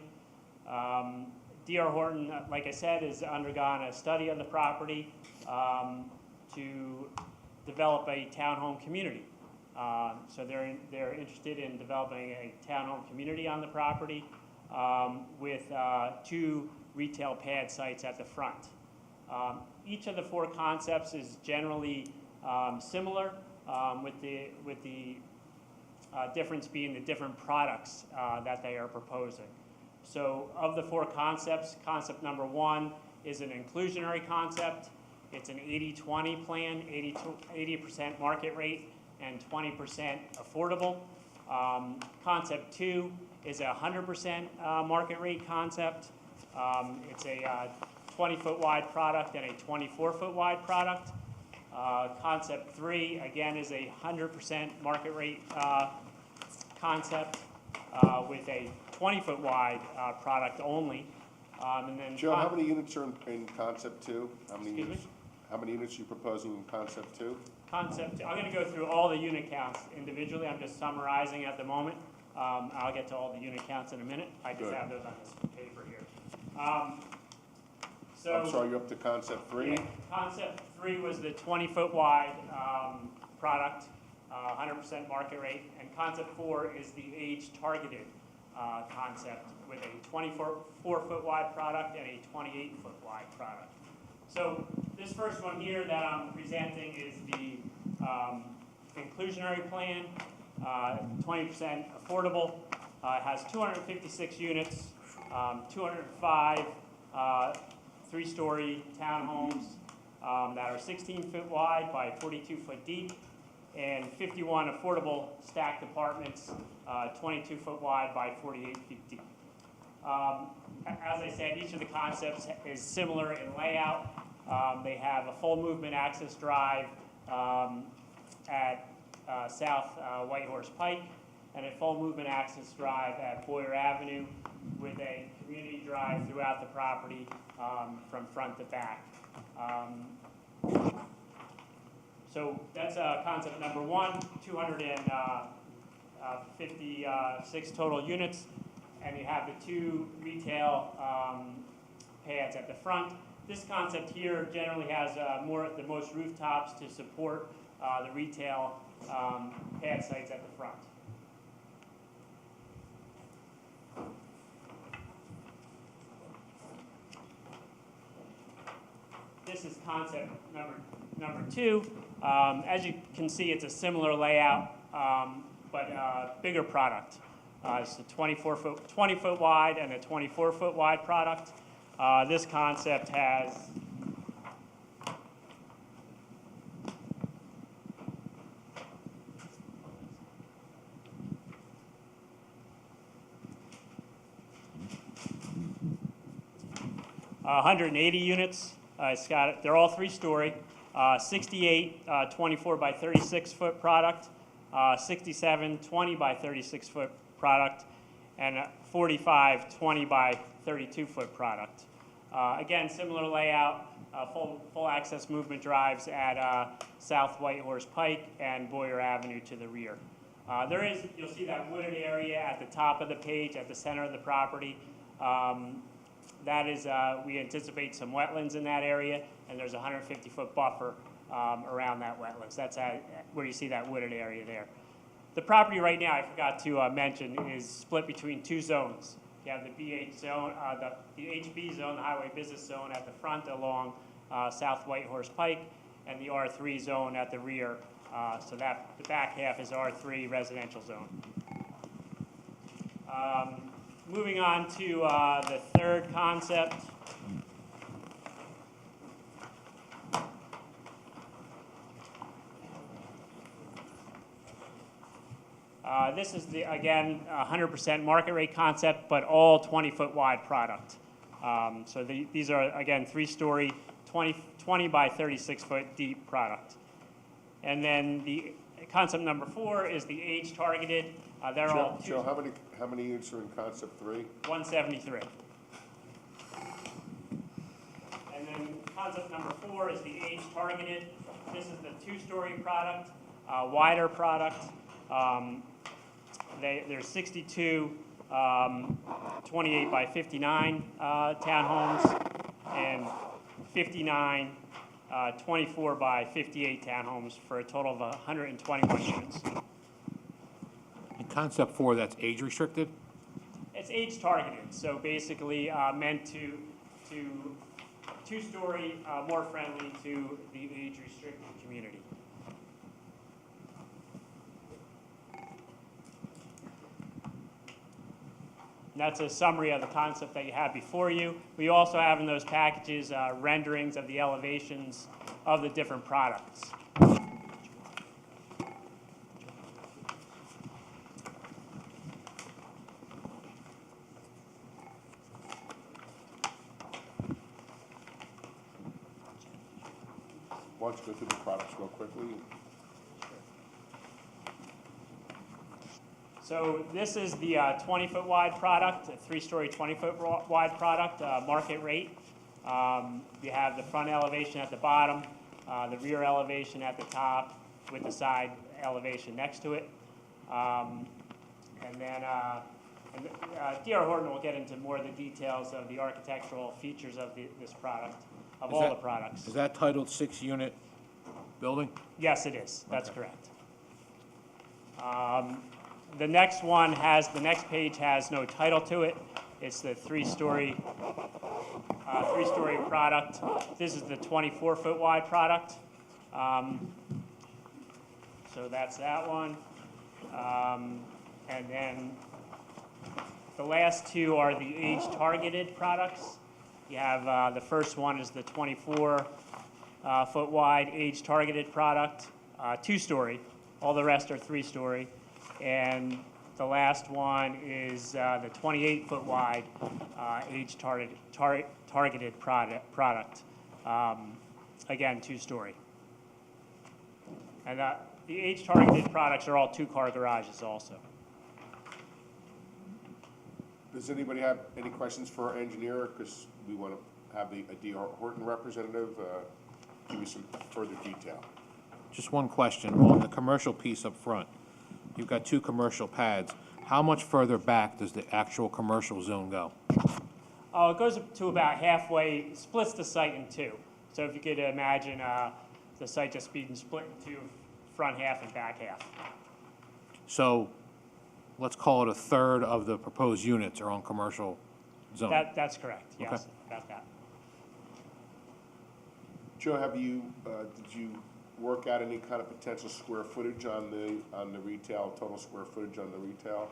D.R. Horton, like I said, has undergone a study on the property to develop a townhome community. So they're interested in developing a townhome community on the property with 2 retail pad sites at the front. Each of the 4 concepts is generally similar, with the difference being the different products that they are proposing. So of the 4 concepts, concept number 1 is an inclusionary concept. It's an 80-20 plan, 80% market rate and 20% affordable. Concept 2 is a 100% market rate concept. It's a 20-foot wide product and a 24-foot wide product. Concept 3, again, is a 100% market rate concept with a 20-foot wide product only. And then Joe, how many units are in concept 2? Excuse me? How many units are you proposing in concept 2? Concept, I'm going to go through all the unit counts individually. I'm just summarizing at the moment. I'll get to all the unit counts in a minute. I just Good. have those on this paper here. So I'm sorry, you're up to concept 3? yeah, concept 3 was the 20-foot wide product, 100% market rate, and concept 4 is the age-targeted concept with a 24-foot wide product and a 28-foot wide product. So this first one here that I'm presenting is the inclusionary plan, 20% affordable. It has 256 units, 205 three-story townhomes that are 16-foot wide by 42-foot deep, and 51 affordable stacked apartments, 22-foot wide by 48 feet deep. As I said, each of the concepts is similar in layout. They have a full movement access drive at South Whitehorse Pike, and a full movement access drive at Boyer Avenue with a community drive throughout the property from front to back. So that's concept number 1, 256 total units, and you have the 2 retail pads at the front. This concept here generally has the most rooftops to support the retail pad sites at the front. This is concept number 2. As you can see, it's a similar layout, but bigger product. It's a 20-foot wide and a 24-foot wide product. This concept has 180 units. They're all 3-story. 68 24 by 36 foot product, 67 20 by 36 foot product, and 45 20 by 32 foot product. Again, similar layout, full access movement drives at South Whitehorse Pike and Boyer Avenue to the rear. You'll see that wooded area at the top of the page, at the center of the property. That is, we anticipate some wetlands in that area, and there's a 150-foot buffer around that wetlands. That's where you see that wooded area there. The property right now, I forgot to mention, is split between 2 zones. You have the BH zone, the HB zone, the highway business zone at the front along South Whitehorse Pike, and the R3 zone at the rear. So that the back half is R3 residential zone. Moving on to the third concept. This is, again, 100% market rate concept, but all 20-foot wide product. So these are, again, 3-story, 20 by 36-foot deep product. And then the concept number 4 is the age targeted. They're all Joe, how many units are in concept 3? 173. And then concept number 4 is the age targeted. This is the 2-story product, wider product. There's 62 28 by 59 townhomes and 59 24 by 58 townhomes for a total of 121 units. In concept 4, that's age restricted? It's age targeted, so basically meant to 2-story, more friendly to the age restricted community. That's a summary of the concept that you have before you. We also have in those packages renderings of the elevations of the different products. Why don't you go through the products real quickly? So this is the 20-foot wide product, a 3-story 20-foot wide product, market rate. You have the front elevation at the bottom, the rear elevation at the top with the side elevation next to it. And then D.R. Horton will get into more of the details of the architectural features of this product, of all the products. Is that titled 6-unit building? Yes, it is. That's correct. The next page has no title to it. It's the three-story product. This is the 24-foot wide product. So that's that one. And then the last two are the age-targeted products. You have the first one is the 24-foot wide age-targeted product, 2-story. All the rest are 3-story. And the last one is the 28-foot wide age-targeted product. Again, 2-story. And the age-targeted products are all 2-car garages also. Does anybody have any questions for our engineer? Because we want to have a D.R. Horton representative give you some further detail. Just one question. On the commercial piece up front, you've got 2 commercial pads. How much further back does the actual commercial zone go? It goes up to about halfway, splits the site in 2. So if you could imagine the site just being split into front half and back half. So let's call it a third of the proposed units are on commercial zone. That's correct, yes, Okay. about that. Joe, did you work out any kind of potential square footage on the retail, total square footage on the retail?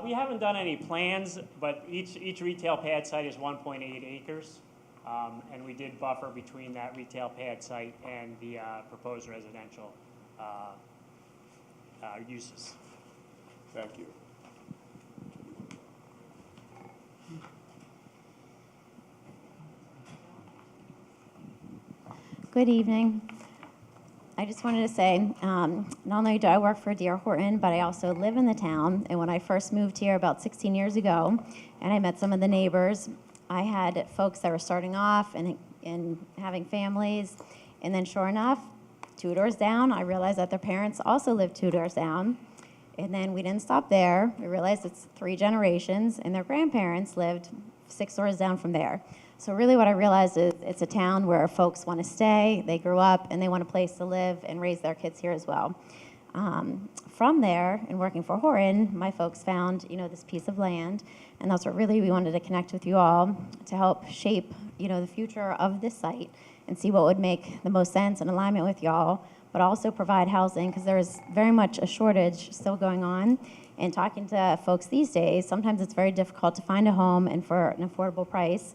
We haven't done any plans, but each retail pad site is 1.8 acres. And we did buffer between that retail pad site and the proposed residential uses. Thank you. Good evening. I just wanted to say, not only do I work for D.R. Horton, but I also live in the town. And when I first moved here about 16 years ago, and I met some of the neighbors, I had folks that were starting off and having families. And then sure enough, 2 doors down, I realized that their parents also lived 2 doors down. And then we didn't stop there. We realized it's 3 generations, and their grandparents lived 6 doors down from there. So really what I realized is it's a town where folks want to stay, they grew up, and they want a place to live and raise their kids here as well. From there, and working for Horton, my folks found, this piece of land, and that's what really we wanted to connect with you all to help shape, the future of this site and see what would make the most sense in alignment with y'all, but also provide housing, because there is very much a shortage still going on. And talking to folks these days, sometimes it's very difficult to find a home and for an affordable price.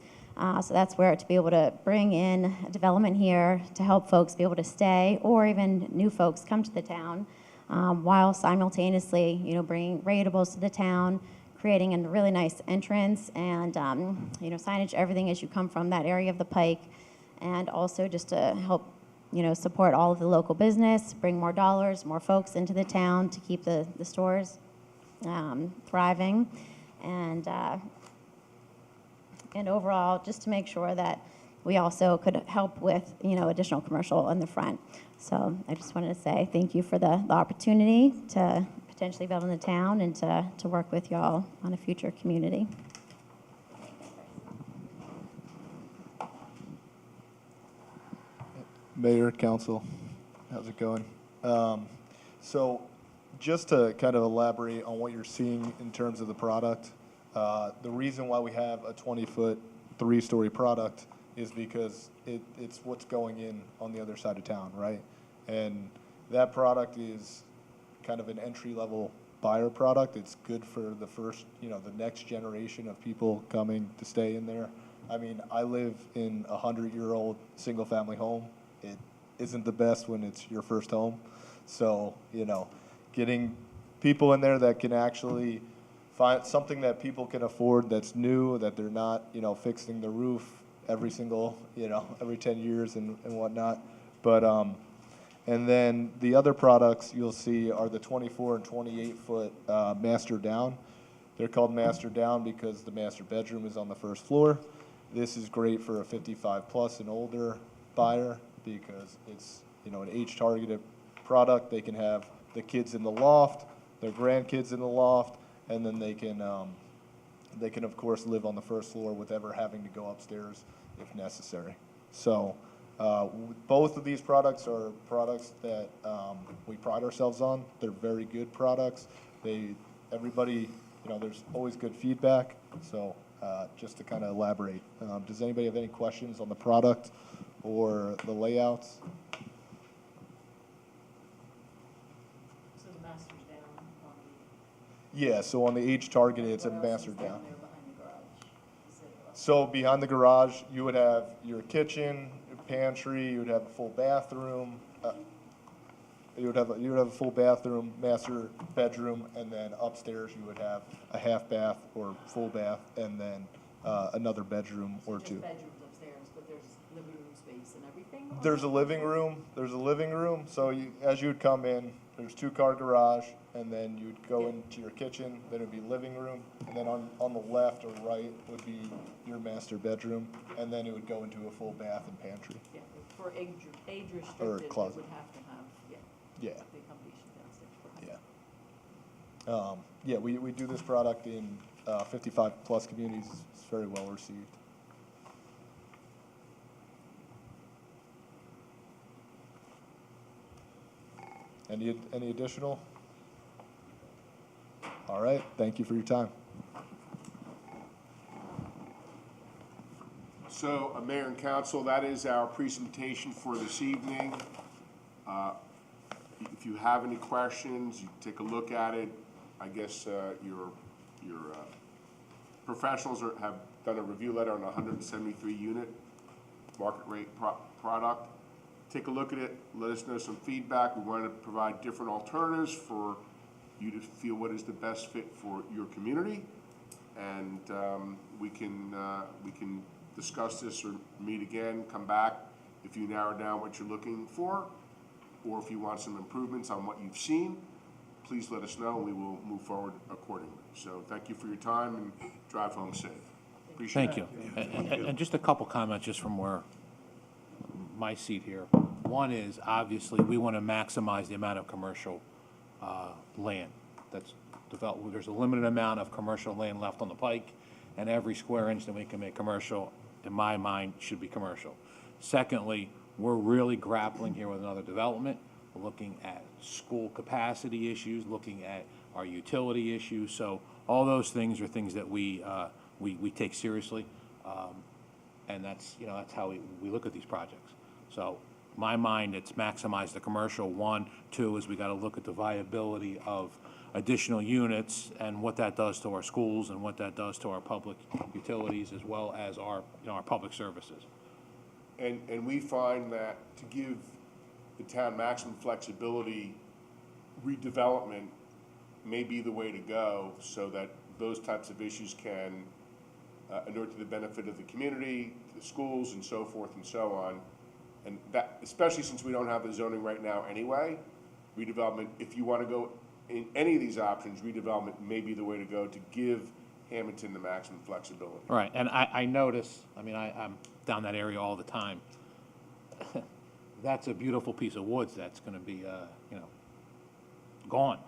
So that's where to be able to bring in a development here to help folks be able to stay, or even new folks come to the town, while simultaneously, bringing ratables to the town, creating a really nice entrance and, signage, everything as you come from that area of the Pike, and also just to help, support all of the local business, bring more dollars, more folks into the town to keep the stores thriving, and overall, just to make sure that we also could help with, additional commercial in the front. So I just wanted to say thank you for the opportunity to potentially build in the town and to work with y'all on a future community. Mayor, council, how's it going? So just to kind of elaborate on what you're seeing in terms of the product, the reason why we have a 20-foot, 3-story product is because it's what's going in on the other side of town, right? And that product is kind of an entry-level buyer product. It's good for the first, the next generation of people coming to stay in there. I mean, I live in a 100-year-old single-family home. It isn't the best when it's your first home. So, getting people in there that can actually find something that people can afford that's new, that they're not, fixing the roof every 10 years and whatnot. But, and then the other products you'll see are the 24 and 28 foot master down. They're called master down because the master bedroom is on the first floor. This is great for a 55 plus and older buyer because it's, an age targeted product. They can have the kids in the loft, their grandkids in the loft, and then they can, of course, live on the first floor with ever having to go upstairs if necessary. So both of these products are products that we pride ourselves on. They're very good products. Everybody, there's always good feedback. So just to kind of elaborate, does anybody have any questions on the product or the layouts? So the master's down on Yeah, so on the age targeted, it's a what else master is down. there behind the garage? Is it So behind the garage, you would have your kitchen, your pantry, you would have a full bathroom. You would have a full bathroom, master bedroom, and then upstairs you would have a half bath or full bath, and then another bedroom or just two. bedrooms upstairs, but there's living room space and everything? on There's that? a living room. There's a living room. So as you'd come in, there's 2-car garage, and then you'd go into your kitchen. Then it'd be living room, and then on the left or right would be your master bedroom, and then it would go into a full bath and pantry. Yeah, for age Or restricted, it closet. would have to have, Yeah. the accommodation downstairs for high. Yeah. We do this product in 55 plus communities. It's very well received. Any additional? All right. Thank you for your time. So, Mayor and Council, that is our presentation for this evening. If you have any questions, you take a look at it. I guess your professionals have done a review letter on a 173 unit market rate product. Take a look at it, let us know some feedback. We want to provide different alternatives for you to feel what is the best fit for your community. And we can discuss this or meet again, come back if you narrow down what you're looking for, or if you want some improvements on what you've seen, please let us know and we will move forward accordingly. So thank you for your time and drive home safe. Appreciate it. Thank you. And just a couple comments just from where my seat here. One is, obviously, we want to maximize the amount of commercial land that's developed. There's a limited amount of commercial land left on the pike, and every square inch that we can make commercial, in my mind, should be commercial. Secondly, we're really grappling here with another development. We're looking at school capacity issues, looking at our utility issues. So all those things are things that we take seriously, and that's how we look at these projects. So my mind, it's maximize the commercial. 1, 2 is we got to look at the viability of additional units and what that does to our schools and what that does to our public utilities as well as our our public services. And we find that to give the town maximum flexibility, redevelopment may be the way to go so that those types of issues can inure to the benefit of the community, the schools, and so forth and so on. And that, especially since we don't have the zoning right now anyway, redevelopment, if you want to go in any of these options, redevelopment may be the way to go to give Hammonton the maximum flexibility. Right, and I notice, I'm down that area all the time. That's a beautiful piece of woods that's going to be, gone.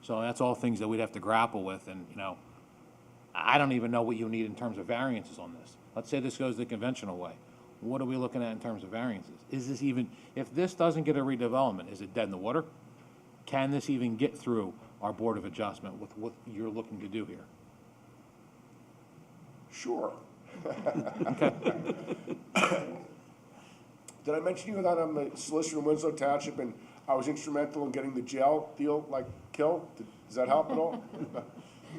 So that's all things that we'd have to grapple with, and, I don't even know what you need in terms of variances on this. Let's say this goes the conventional way. What are we looking at in terms of variances? Is this even, if this doesn't get a redevelopment, is it dead in the water? Can this even get through our Board of Adjustment with what you're looking to do here? Sure. Okay. Did I mention to you that I'm a solicitor in Winslow Township and I was instrumental in getting the jail deal killed? Does that help at all?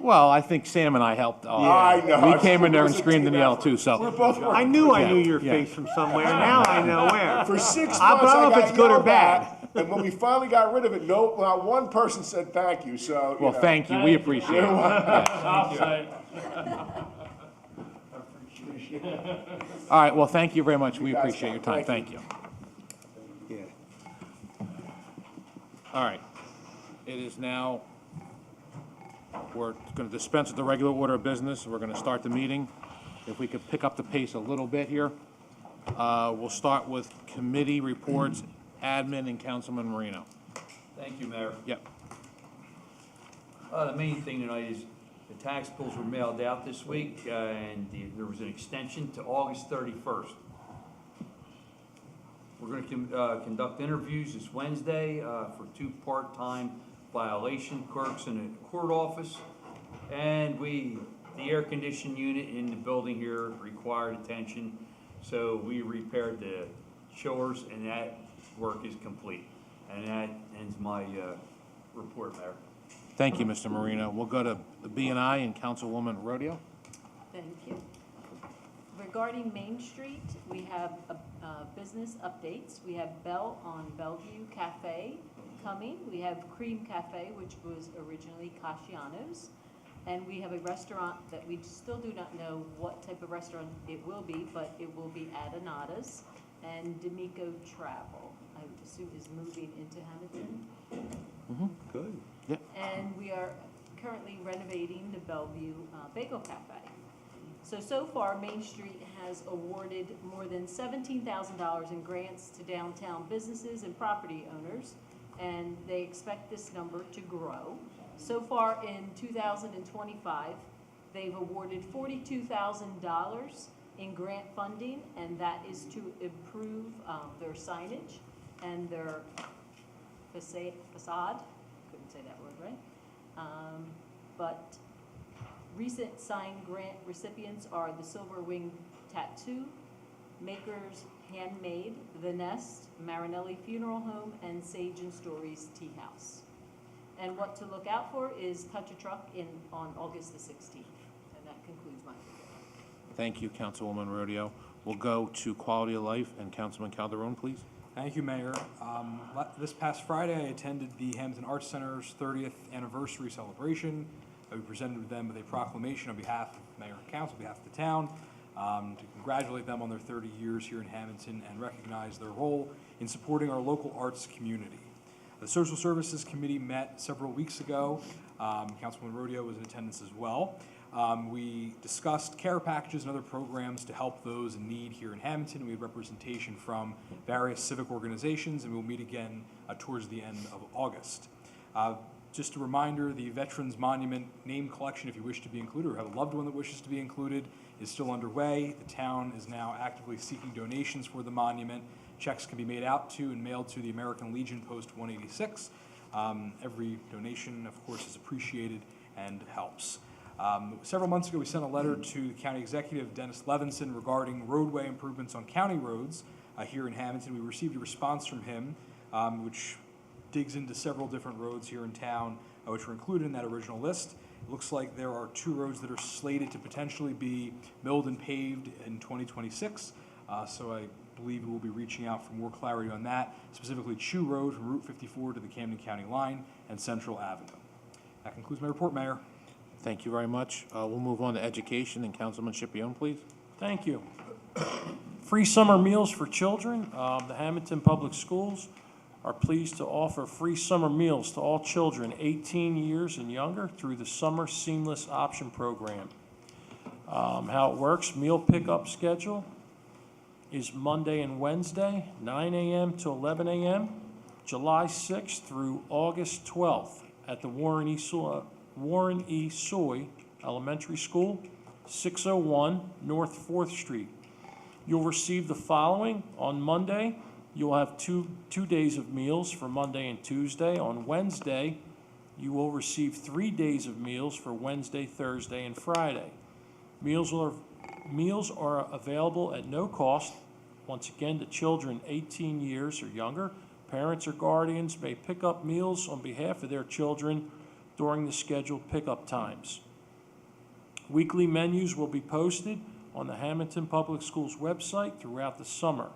Well, I think Sam and I helped. I know. We came in there and screamed and yelled too, so. We're both I knew I knew your Yeah. face from somewhere, now I know where. For 6 months, I don't know I if got it's good or yelled bad. at, and when we finally got rid of it, not one person said thank you, so. Well, thank you, we appreciate it. All right, well, thank you very much, we guys appreciate your time, thank thank you. All right, it is now, we're going to dispense with the regular order of business, we're going to start the meeting. If we could pick up the pace a little bit here. We'll start with committee reports, admin, and Councilman Marino. Thank you, Mayor. Yep. The main thing tonight is The tax bills were mailed out this week, and there was an extension to August 31st. We're going to conduct interviews this Wednesday for 2 part-time violation clerks in the court office. And the air conditioning unit in the building here required attention, so we repaired the chillers, and that work is complete. And that ends my report, Mayor. Thank you, Mr. Marino. We'll go to the B&I and Councilwoman Rodeo. Thank you. Regarding Main Street, we have business updates. We have Bell on Bellevue Cafe coming. We have Cream Cafe, which was originally Casciano's. And we have a restaurant that we still do not know what type of restaurant it will be, but it will be Adonatas. And D'Amico Travel, I would assume, is moving into Hammonton. Good. Yeah. And we are currently renovating the Bellevue Bagel Cafe. So far, Main Street has awarded more than $17,000 in grants to downtown businesses and property owners, and they expect this number to grow. So far in 2025, they've awarded $42,000 in grant funding, and that is to improve their signage and their facade. Couldn't say that word right. But recent signed grant recipients are the Silver Wing Tattoo, Makers Handmade, The Nest, Marinelli Funeral Home, and Sage and Stories Tea House. And what to look out for is Touch a Truck on August the 16th. And that concludes my report. Thank you, Councilwoman Rodeo. We'll go to Quality of Life and Councilman Calderon, please. Thank you, Mayor. This past Friday, I attended the Hammonton Arts Center's 30th anniversary celebration. We presented them with a proclamation on behalf of Mayor and Council, on behalf of the town, to congratulate them on their 30 years here in Hammonton and recognize their role in supporting our local arts community. The Social Services Committee met several weeks ago. Councilman Rodeo was in attendance as well. We discussed care packages and other programs to help those in need here in Hammonton. We had representation from various civic organizations, and we'll meet again towards the end of August. Just a reminder, the Veterans Monument name collection, if you wish to be included or have a loved one that wishes to be included, is still underway. The town is now actively seeking donations for the monument. Checks can be made out to and mailed to the American Legion Post 186. Every donation, of course, is appreciated and helps. Several months ago, we sent a letter to the County Executive, Dennis Levinson, regarding roadway improvements on county roads here in Hammonton. We received a response from him, which digs into several different roads here in town, which were included in that original list. It looks like there are 2 roads that are slated to potentially be milled and paved in 2026. So I believe we will be reaching out for more clarity on that, specifically Chew Road from Route 54 to the Camden County line and Central Avenue. That concludes my report, Mayor. Thank you very much. We'll move on to education and Councilman Scipione, please. Thank you. Free summer meals for children. The Hammonton Public Schools are pleased to offer free summer meals to all children 18 years and younger through the Summer Seamless Option Program. How it works, meal pickup schedule is Monday and Wednesday, 9 a.m. to 11 a.m., July 6th through August 12th at the Warren E. Soy Elementary School, 601 North 4th Street. You'll receive the following. On Monday, you'll have two days of meals for Monday and Tuesday. On Wednesday, you will receive 3 days of meals for Wednesday, Thursday, and Friday. Meals are available at no cost. Once again, to children 18 years or younger. Parents or guardians may pick up meals on behalf of their children during the scheduled pickup times. Weekly menus will be posted on the Hammonton Public Schools website throughout the summer.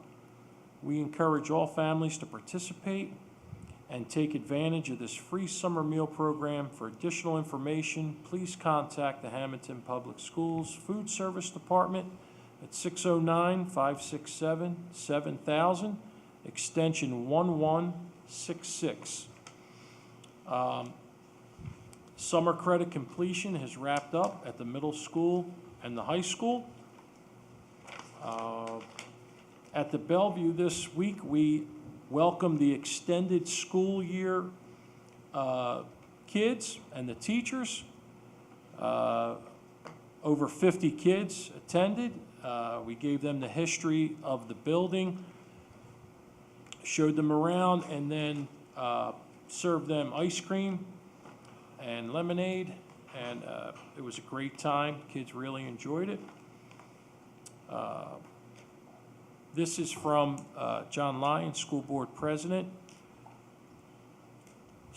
We encourage all families to participate and take advantage of this free summer meal program. For additional information, please contact the Hammonton Public Schools Food Service Department at 609-567-7000, extension 1166. Summer credit completion has wrapped up at the middle school and the high school. At the Bellevue this week, we welcome the extended school year kids and the teachers. Over 50 kids attended. We gave them the history of the building, showed them around, and then served them ice cream and lemonade, and it was a great time. Kids really enjoyed it. This is from John Lyon, School Board President.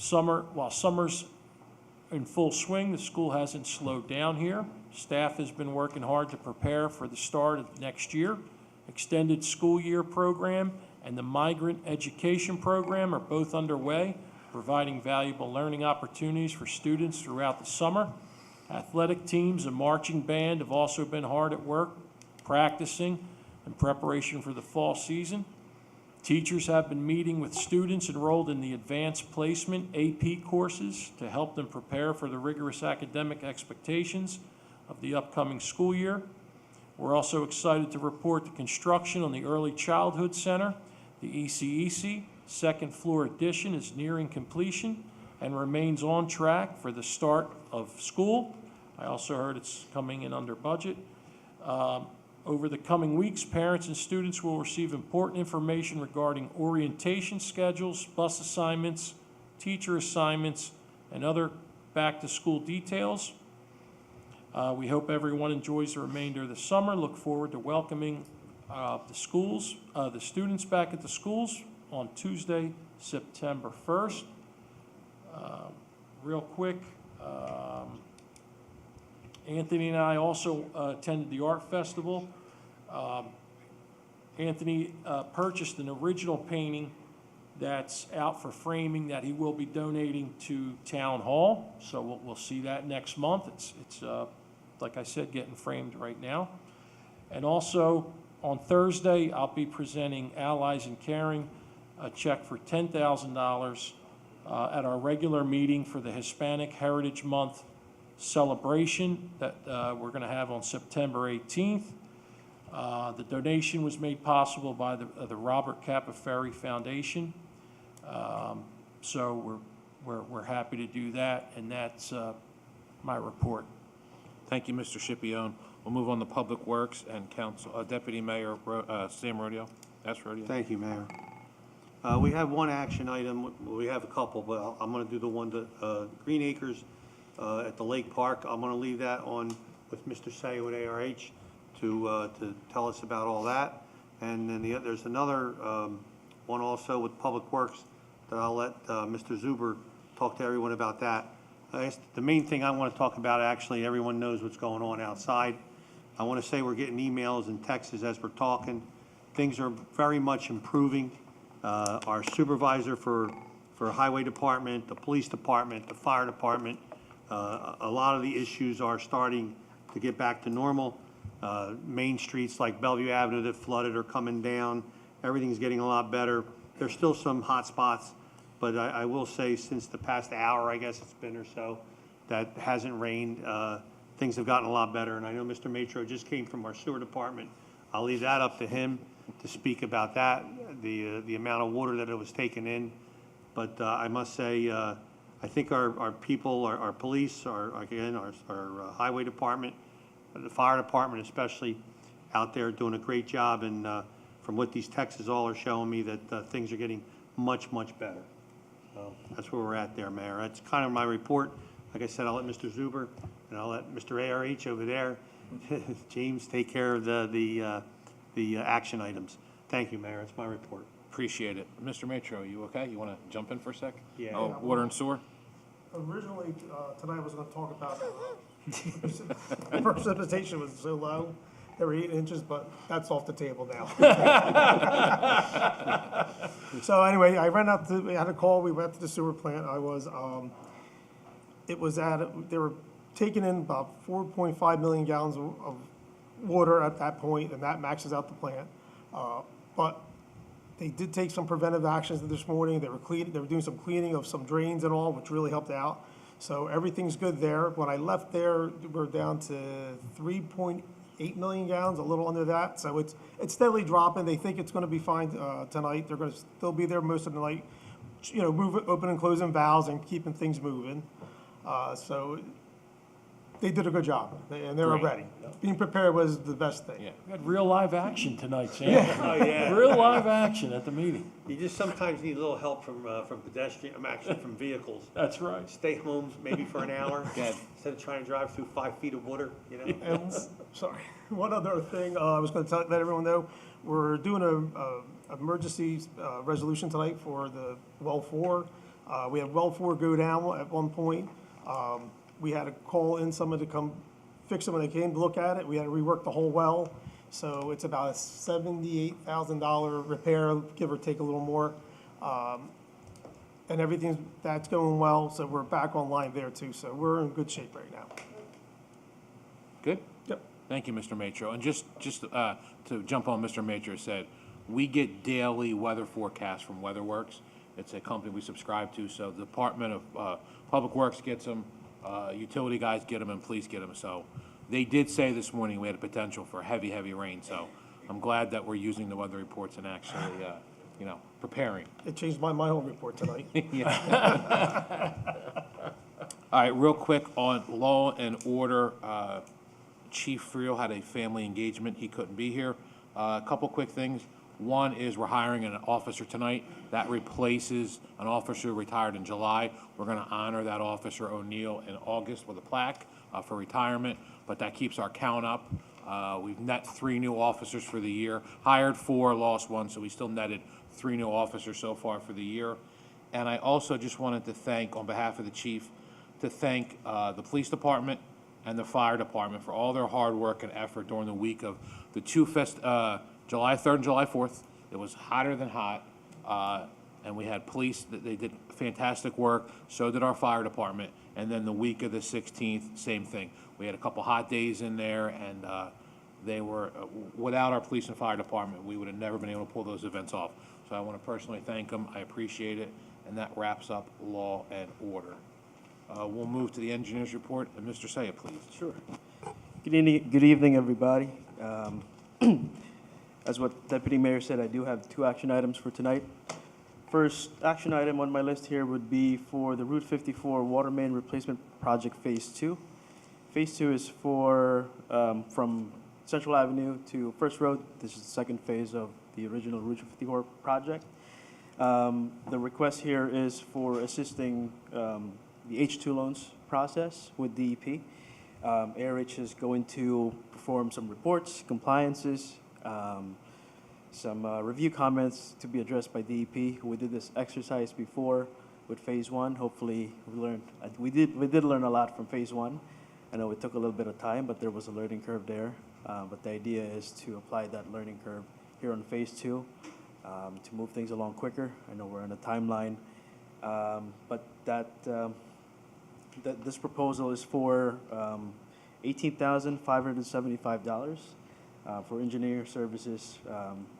While summer's in full swing, the school hasn't slowed down here. Staff has been working hard to prepare for the start of next year. Extended school year program and the migrant education program are both underway, providing valuable learning opportunities for students throughout the summer. Athletic teams and marching band have also been hard at work practicing in preparation for the fall season. Teachers have been meeting with students enrolled in the advanced placement AP courses to help them prepare for the rigorous academic expectations of the upcoming school year. We're also excited to report the construction on the Early Childhood Center, the ECEC, second floor addition is nearing completion and remains on track for the start of school. I also heard it's coming in under budget. Over the coming weeks, parents and students will receive important information regarding orientation schedules, bus assignments, teacher assignments, and other back-to-school details. We hope everyone enjoys the remainder of the summer. Look forward to welcoming the students back at the schools on Tuesday, September 1st. Real quick, Anthony and I also attended the art festival. Anthony purchased an original painting that's out for framing that he will be donating to Town Hall. So we'll see that next month. It's like I said, getting framed right now. And also on Thursday, I'll be presenting Allies in Caring a check for $10,000 at our regular meeting for the Hispanic Heritage Month celebration that we're going to have on September 18th. The donation was made possible by the Robert Capaferri Foundation. So we're happy to do that, and that's my report. Thank you, Mr. Scipione. We'll move on to Public Works and Council, Deputy Mayor Sam Rodeo. Thank you, Mayor. We have one action item. We have a couple, but I'm going to do the one to Green Acres at the Lake Park. I'm going to leave that on with Mr. Say with ARH to tell us about all that. And then there's another one also with Public Works that I'll let Mr. Zuber talk to everyone about that. The main thing I want to talk about, actually, everyone knows what's going on outside. I want to say we're getting emails and texts as we're talking. Things are very much improving. Our supervisor for Highway Department, the Police Department, the Fire Department, a lot of the issues are starting to get back to normal. Main streets like Bellevue Avenue that flooded are coming down. Everything's getting a lot better. There's still some hot spots, but I will say since the past hour, I guess it's been or so, that hasn't rained. Things have gotten a lot better, and I know Mr. Matro just came from our sewer department. I'll leave that up to him to speak about that, the amount of water that it was taken in. But I must say, I think our people, our police, our highway department, the fire department especially, out there doing a great job. And from what these texts all are showing me, that things are getting much, much better. So that's where we're at there, Mayor. That's kind of my report. Like I said, I'll let Mr. Zuber and I'll let Mr. ARH over there, James, take care of the action items. Thank you, Mayor. That's my report. Appreciate it. Mr. Matro, are you okay? You want to jump in for a sec? Yeah. Oh, water and sewer? Originally, tonight I was going to talk about precipitation was so low, they were 8 inches, but that's off the table now. So anyway, I ran out we had a call, we went to the sewer plant. They were taking in about 4.5 million gallons of water at that point, and that maxes out the plant. But they did take some preventive actions this morning. They were doing some cleaning of some drains and all, which really helped out. So everything's good there. When I left there, we're down to 3.8 million gallons, a little under that. So it's steadily dropping. They think it's going to be fine tonight. They're going to still be there most of the night, open and closing valves and keeping things moving. So they did a good job, and they were Great. ready. Being prepared was the best thing. Yeah. We had real live action tonight, Sam. Oh, yeah. Real live action at the meeting. You just sometimes need a little help from pedestrian, actually from vehicles. That's right. Stay home maybe for an hour Good. instead of trying to drive through 5 feet of water, you know? And, sorry, one other thing, I was gonna let everyone know, we're doing a emergency resolution tonight for the well 4. We had well 4 go down at one point. We had to call in someone to come fix it when they came to look at it. We had to rework the whole well. So it's about a $78,000 repair, give or take a little more. And that's going well, so we're back online there too. So we're in good shape right now. Good? Yep. Thank you, Mr. Matro. And just to jump on Mr. Matro said, we get daily weather forecasts from WeatherWorks. It's a company we subscribe to, so the Department of Public Works gets them, utility guys get them, and police get them. So they did say this morning we had a potential for heavy, heavy rain. So I'm glad that we're using the weather reports and actually, preparing. It changed my whole report tonight. All right, real quick on law and order. Chief Friel had a family engagement. He couldn't be here. A couple quick things. One is we're hiring an officer tonight. That replaces an officer who retired in July. We're going to honor that officer, O'Neill, in August with a plaque for retirement, but that keeps our count up. We've net 3 new officers for the year. Hired 4, lost 1, so we still netted 3 new officers so far for the year. And I also just wanted to thank, on behalf of the chief, the police department and the fire department for all their hard work and effort during the week of the July 3rd and July 4th. It was hotter than hot, and we had police, they did fantastic work, so did our fire department, and then the week of the 16th, same thing. We had a couple hot days in there, and they were, without our police and fire department, we would have never been able to pull those events off. So I want to personally thank them, I appreciate it, and that wraps up law and order. We'll move to the engineer's report, and Mr. Saya, please. Sure. Good evening, everybody. As what Deputy Mayor said, I do have 2 action items for tonight. First action item on my list here would be for the Route 54 Water Main Replacement Project Phase 2. Phase 2 is for from Central Avenue to First Road. This is the second phase of the original Route 54 project. The request here is for assisting the H2 loans process with DEP. ARH is going to perform some reports, compliances, some review comments to be addressed by DEP. We did this exercise before with Phase 1. Hopefully we did learn a lot from Phase 1. I know it took a little bit of time, but there was a learning curve there. But the idea is to apply that learning curve here on Phase 2 to move things along quicker. I know we're on a timeline, but this proposal is for $18,575 for engineer services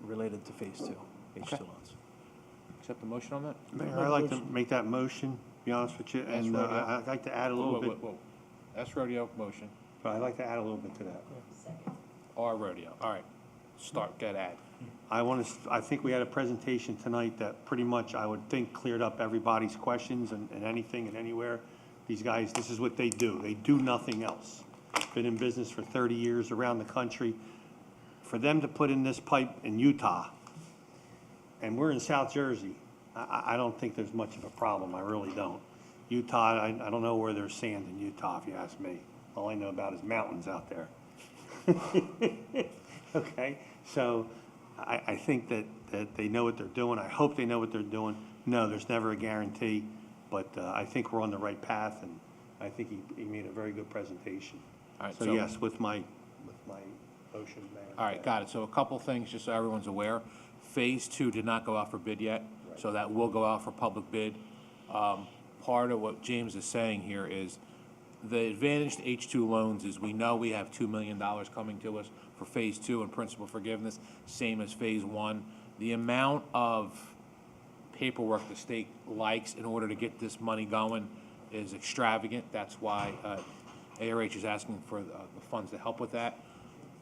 related to Phase 2, H2 Okay. loans. Accept the motion on that? Mayor, I'd like to make that motion, to be honest with you, and That's rodeo. I'd like to add a little bit, Whoa. That's rodeo motion. but I'd like to add a little bit to that. Or rodeo. All right. Get add. I think we had a presentation tonight that pretty much, I would think, cleared up everybody's questions and anything and anywhere. These guys, this is what they do. They do nothing else. Been in business for 30 years around the country. For them to put in this pipe in Utah, and we're in South Jersey, I don't think there's much of a problem. I really don't. Utah, I don't know where there's sand in Utah, if you ask me. All I know about is mountains out there. Okay, so I think that they know what they're doing. I hope they know what they're doing. No, there's never a guarantee, but I think we're on the right path, and I think he made a very good presentation. All right, So yes, with my motion, Mayor. All right, got it. So a couple things, just so everyone's aware. Phase 2 did not go out for bid yet, so that will go out for public bid. Part of what James is saying here is the advantage to H2 loans is we know we have $2 million coming to us for Phase 2 and principal forgiveness, same as Phase 1. The amount of paperwork the state likes in order to get this money going is extravagant. That's why ARH is asking for the funds to help with that.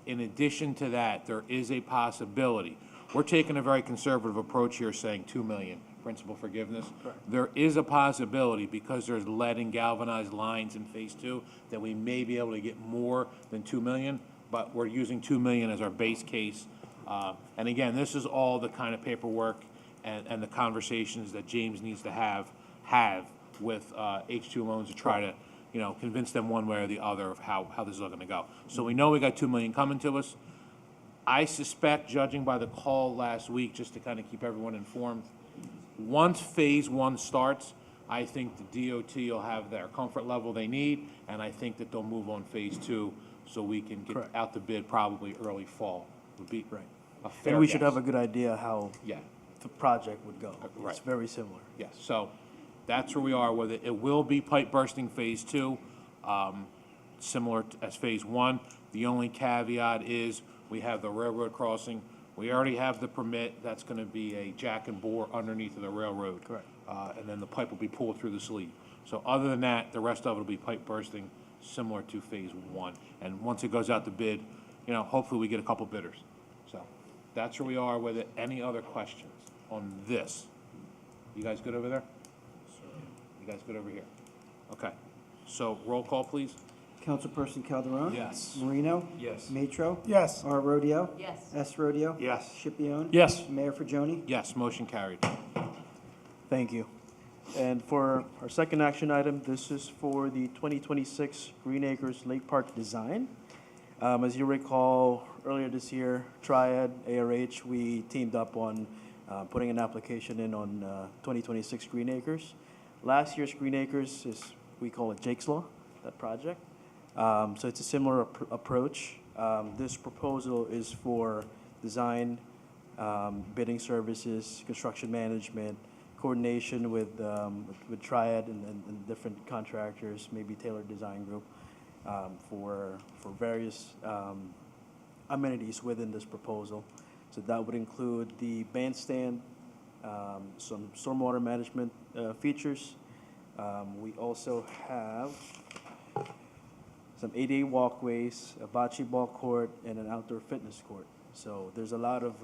In addition to that, there is a possibility. We're taking a very conservative approach here, saying $2 million. principal forgiveness. There is a possibility, because there's lead and galvanized lines in phase 2, that we may be able to get more than 2 million, but we're using 2 million as our base case. And again, this is all the kind of paperwork and the conversations that James needs to have with H2 Loans to try to, you know, convince them one way or the other of how this is all gonna go. So we know we got 2 million coming to us. I suspect, judging by the call last week, just to kind of keep everyone informed, once phase 1 starts, I think the DOT will have their comfort level they need, and I think that they'll move on phase 2 so we can get out the bid probably early fall. Would be a fair And we should guess. have a good idea how the project would go. It's very similar. Yes, so that's where we are with it. It will be pipe bursting phase 2, similar as phase 1. The only caveat is we have the railroad crossing. We already have the permit. That's gonna be a jack and bore underneath of the railroad. Correct. And then the pipe will be pulled through the sleeve. So other than that, the rest of it will be pipe bursting, similar to phase 1. And once it goes out to bid, you know, hopefully we get a couple bidders. So that's where we are with it. Any other questions on this? You guys good over there? You guys good over here? Okay. So roll call, please. Councilperson Calderon? Yes. Marino? Yes. Matro? Yes. R. Rodeo? Yes. S. Rodeo? Yes. Scipione? Yes. Mayor Fagioni? Yes, motion carried. Thank you. And for our second action item, this is for the 2026 Green Acres Lake Park design. As you recall, earlier this year, Triad, ARH, we teamed up on putting an application in on 2026 Green Acres. Last year's Green Acres we call it Jake's Law, that project. So it's a similar approach. This proposal is for design, bidding services, construction management, coordination with Triad and different contractors, maybe Tailored Design Group, for various amenities within this proposal. So that would include the bandstand, some stormwater management features. We also have some ADA walkways, a bocce ball court, and an outdoor fitness court. So there's a lot of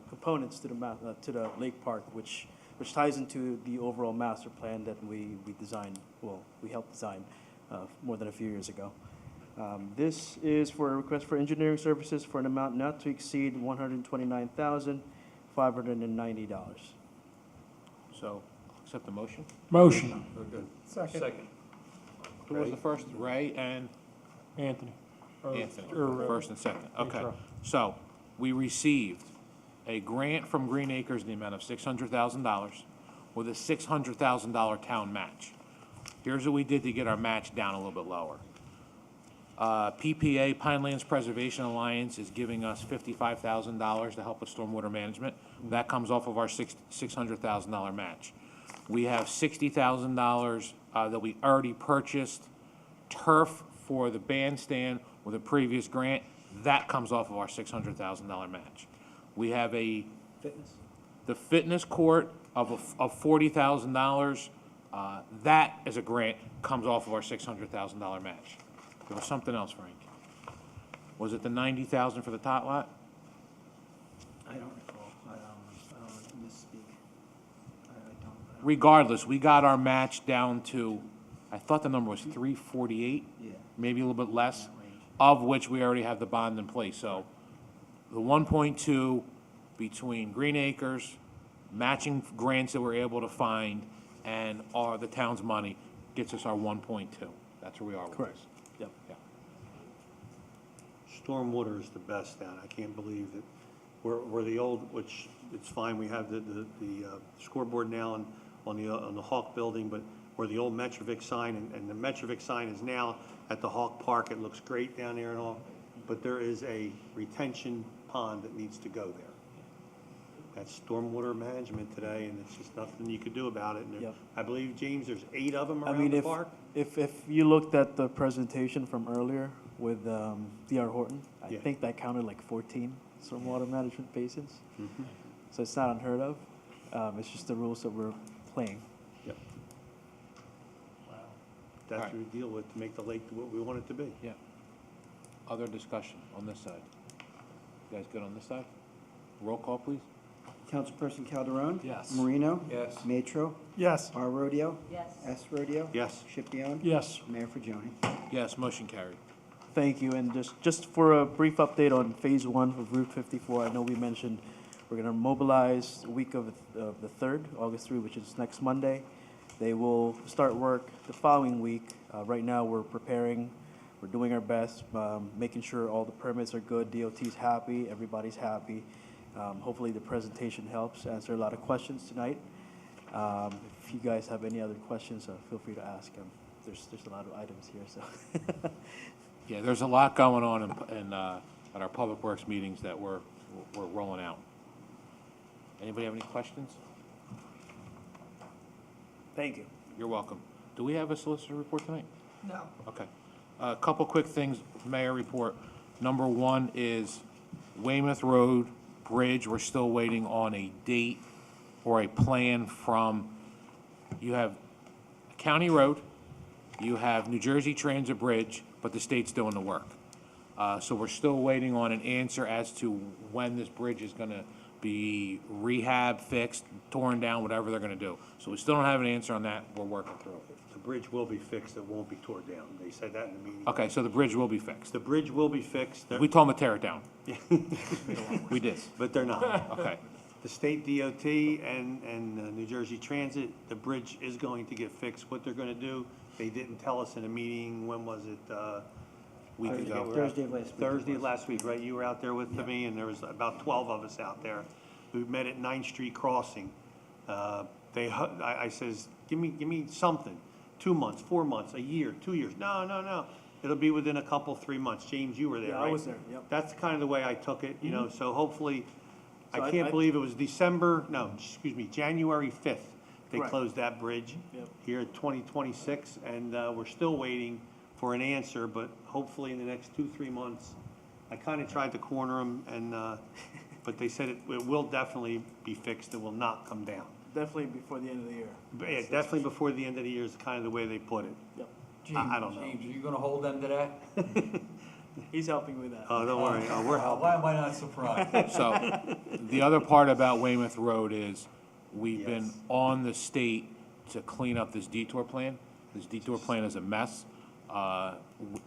components to the lake park, which ties into the overall master plan that we designed, we helped design more than a few years ago. This is for a request for engineering services for an amount not to exceed $129,590. So accept the motion. Motion. Very good. Second. Who was the first? Ray and Anthony. Anthony, or, first and second. Okay, Intro. so we received a grant from Green Acres in the amount of $600,000 with a $600,000 town match. Here's what we did to get our match down a little bit lower. PPA, Pinelands Preservation Alliance, is giving us $55,000 to help with stormwater management. That comes off of our $600,000 match. We have $60,000 that we already purchased turf for the bandstand with a previous grant. That comes off of our $600,000 match. We have the fitness court of $40,000. That as a grant comes off of our $600,000 match. There was something else, Frank. Was it the $90,000 for the tot lot? I don't recall. I don't misspeak. I don't. Regardless, we got our match down to, I thought the number was 348, Yeah. maybe a little bit less, of which we already have the bond in place. So the 1.2 between Green Acres, matching grants that we're able to find, and the town's money gets us our 1.2. That's where we are with Correct. this. Yep. Yeah. Stormwater is the best down. I can't believe that we're the old, which it's fine, we have the scoreboard now on the Hawk building, but we're the old Metrovic sign, and the Metrovic sign is now at the Hawk Park. It looks great down there and all, but there is a retention pond that needs to go there. That's stormwater management today, and it's just nothing you could do about it. And Yep. I believe, James, there's 8 of them I around mean, the if, park? if you looked at the presentation from earlier with D.R. Horton, I Yeah. think that counted like 14 stormwater management basins. Mhm. So it's not unheard of. It's just the rules that we're playing. Yep. That's what we deal with to make the lake what we want it to be. Yeah. Other discussion on this side? You guys good on this side? Roll call, please. Councilperson Calderon. Yes. Marino. Yes. Matro. Yes. R. Rodeo. Yes. S. Rodeo. Yes. Shipion. Yes. Mayor Fagioni. Yes, motion carried. Thank you, and just for a brief update on Phase 1 of Route 54, I know we mentioned we're gonna mobilize the week of the 3rd, August 3, which is next Monday. They will start work the following week. Right now, we're preparing, we're doing our best, making sure all the permits are good, DOT's happy, everybody's happy. Hopefully the presentation helps answer a lot of questions tonight. If you guys have any other questions, feel free to ask them. There's a lot of items here, so. Yeah, there's a lot going on at our Public Works meetings that we're rolling out. Anybody have any questions? Thank you. You're welcome. Do we have a solicitor report tonight? No. Okay. A couple quick things, Mayor report. Number one is Weymouth Road Bridge. We're still waiting on a date or a plan from, you have County Road, you have New Jersey Transit Bridge, but the state's doing the work. So we're still waiting on an answer as to when this bridge is gonna be rehab, fixed, torn down, whatever they're gonna do. So we still don't have an answer on that. We're working through it. The bridge will be fixed, it won't be torn down. They said that in the meeting. Okay, so the bridge will be fixed. The bridge will be fixed. We told them to tear it down. We did. But they're not. Okay. The state DOT and New Jersey Transit, the bridge is going to get fixed. What they're gonna do, they didn't tell us in a meeting, when was it, week ago? Thursday of last week. Thursday of last week, right? You were out there with me, and there was about 12 of us out there. We met at 9th Street Crossing. I says, give me something. 2 months, 4 months, a year, 2 years. No. It'll be within a couple, 3 months. James, you were there, Yeah, right? I was there, yep. That's kind of the way I took it, you know, so hopefully, So I I- can't I- believe it was January 5th. They Correct. closed that bridge Yep. here in 2026, and we're still waiting for an answer, but hopefully in the next 2-3 months. I kind of tried to corner them, and, but they said it will definitely be fixed, it will not come down. Definitely before the end of the year. But yeah, definitely before the end of the year is kind of the way they put it. Yep. I don't know. James, are you gonna hold them to that? He's helping with that. Oh, don't worry, we're helping. Why am I not surprised? So, the other part about Weymouth Road is, we've been on the state to clean up this detour plan. This detour plan is a mess.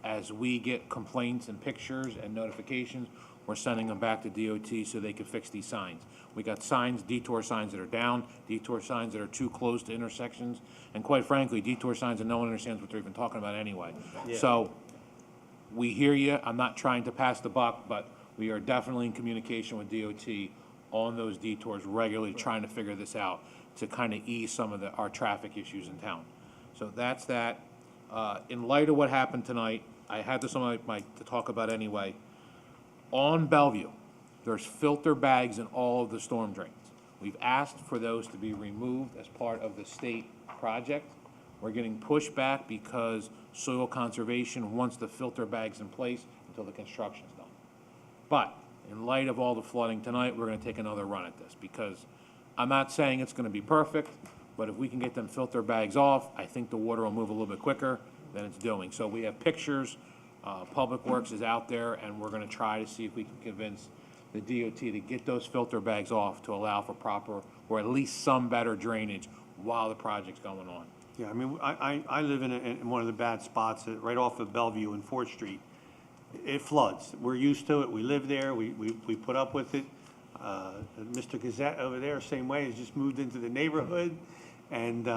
As we get complaints and pictures and notifications, we're sending them back to DOT so they can fix these signs. We got signs, detour signs that are down, detour signs that are too close to intersections, and quite frankly, detour signs that no one understands what they're even talking about anyway. Yeah. So, we hear you. I'm not trying to pass the buck, but we are definitely in communication with DOT on those detours regularly, trying to figure this out to kind of ease some of our traffic issues in town. So that's that. In light of what happened tonight, I had this on to talk about anyway. On Bellevue, there's filter bags in all of the storm drains. We've asked for those to be removed as part of the state project. We're getting pushed back because soil conservation wants the filter bags in place until the construction's done. But in light of all the flooding tonight, we're gonna take another run at this, because I'm not saying it's gonna be perfect, but if we can get them filter bags off, I think the water will move a little bit quicker than it's doing. So we have pictures, Public Works is out there, and we're gonna try to see if we can convince the DOT to get those filter bags off to allow for proper, or at least some better drainage while the project's going on. Yeah, I mean, I live in one of the bad spots, right off of Bellevue and 4th Street. It floods. We're used to it. We live there. We put up with it. Mr. Gazette over there, same way, has just moved into the neighborhood. And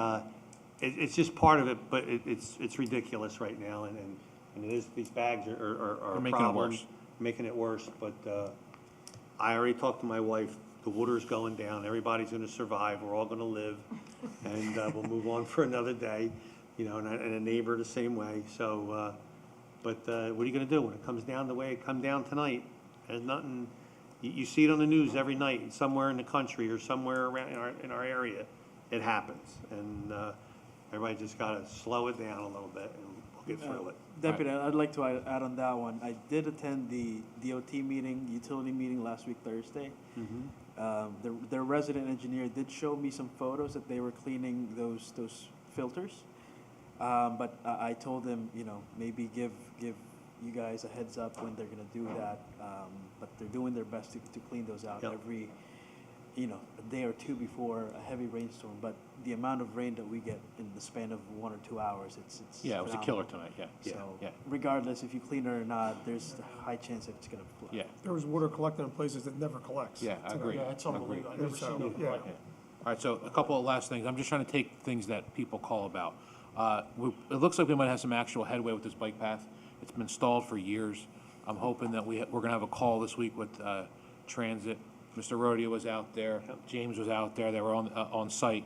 it's just part of it, but it's ridiculous right now. And it is, these bags are a making it problem, worse. making it worse. But I already talked to my wife. The water's going down. Everybody's going to survive. We're all going to live. And we'll move on for another day, you know, and a neighbor the same way. So, but what are you going to do when it comes down the way it come down tonight? There's nothing, you see it on the news every night, somewhere in the country or somewhere around in our area, it happens. And everybody just got to slow it down a little bit, and we'll get through it. Deputy, I'd like to add on that one. I did attend the DOT meeting, utility meeting last week, Thursday. Their resident engineer did show me some photos that they were cleaning those filters. But I told them, you know, maybe give you guys a heads up when they're gonna do that. But they're doing their best to clean those out a day or two before a heavy rainstorm, but the amount of rain that we get in the span of 1 or 2 hours, it's Yeah, it was a killer phenomenal. tonight, yeah, So yeah. regardless if you clean it or not, there's a high chance that it's gonna flood. Yeah. There was water collected in places that never collects. Yeah, I agree. Yeah, it's unbelievable. I've never seen it. Yeah. All right, so a couple of last things. I'm just trying to take things that people call about. It looks like we might have some actual headway with this bike path. It's been stalled for years. I'm hoping that we're gonna have a call this week with Transit. Mr. Rodeo was out there, James was out there, they were on site.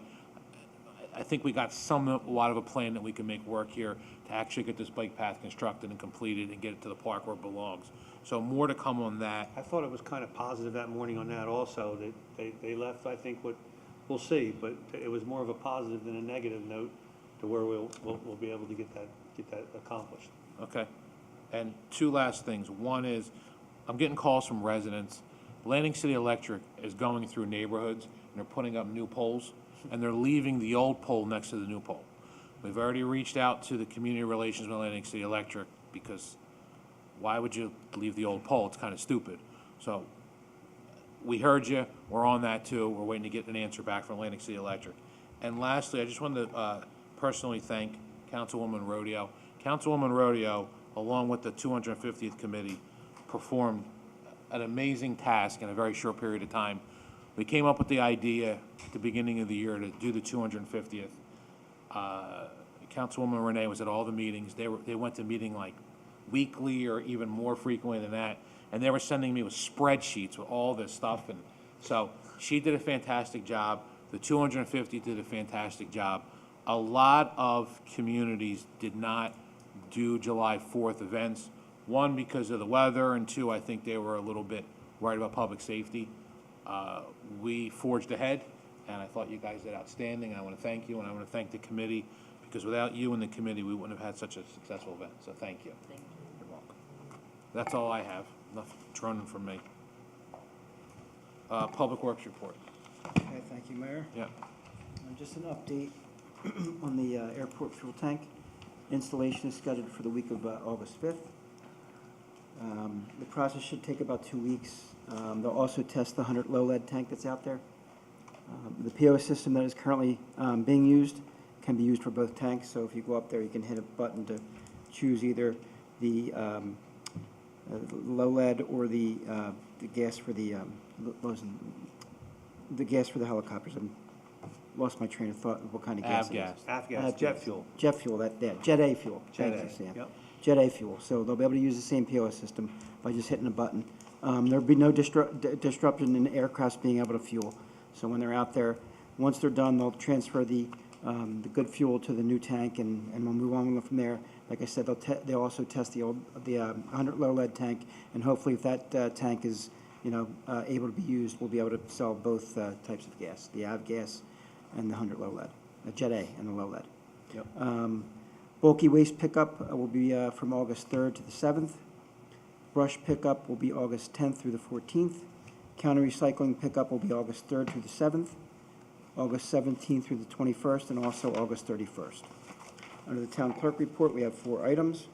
I think we got somewhat of a plan that we can make work here to actually get this bike path constructed and completed and get it to the park where it belongs. So more to come on that. I thought it was kind of positive that morning on that also, that they left, I think, we'll see, but it was more of a positive than a negative note to where we'll be able to get that accomplished. Okay. And two last things. One is, I'm getting calls from residents. Atlantic City Electric is going through neighborhoods, and they're putting up new poles, and they're leaving the old pole next to the new pole. We've already reached out to the community relations with Atlantic City Electric, because why would you leave the old pole? It's kind of stupid. So we heard you. We're on that too. We're waiting to get an answer back from Atlantic City Electric. And lastly, I just wanted to personally thank Councilwoman Rodeo. Councilwoman Rodeo, along with the 250th committee, performed an amazing task in a very short period of time. We came up with the idea at the beginning of the year to do the 250th. Councilwoman Renee was at all the meetings. They went to meeting like weekly or even more frequently than that. And they were sending me with spreadsheets with all this stuff. And so she did a fantastic job. The 250 did a fantastic job. A lot of communities did not do July 4th events. One, because of the weather, and two, I think they were a little bit worried about public safety. We forged ahead, and I thought you guys did outstanding, and I want to thank you, and I want to thank the committee, because without you and the committee, we wouldn't have had such a successful event, so thank you. Thank you. You're welcome. That's all I have. Nothing running from me. Public Works report. Okay, thank you, Mayor. Yeah. Just an update on the airport fuel tank. Installation is scheduled for the week of August 5th. The process should take about 2 weeks. They'll also test the 100 low lead tank that's out there. The POS system that is currently being used can be used for both tanks, so if you go up there, you can hit a button to choose either the low lead or the gas for the gas for the helicopters. I lost my train of thought of what kind of gas it is. Avgas, jet fuel. Jet fuel, Jet A fuel. Jet Thank A, you, Sam. yep. Jet A fuel. So they'll be able to use the same POS system by just hitting a button. There'll be no disruption in aircrafts being able to fuel. So when they're out there, once they're done, they'll transfer the good fuel to the new tank, and we'll move on from there. Like I said, they'll also test the 100 low lead tank, and hopefully if that tank is able to be used, we'll be able to sell both types of gas, the Avgas and the 100 low lead, the Jet A and the low lead. Yep. Bulky waste pickup will be from August 3rd to the 7th. Brush pickup will be August 10th through the 14th. County recycling pickup will be August 3rd through the 7th, August 17th through the 21st, and also August 31st. Under the town clerk report, we have 4 items.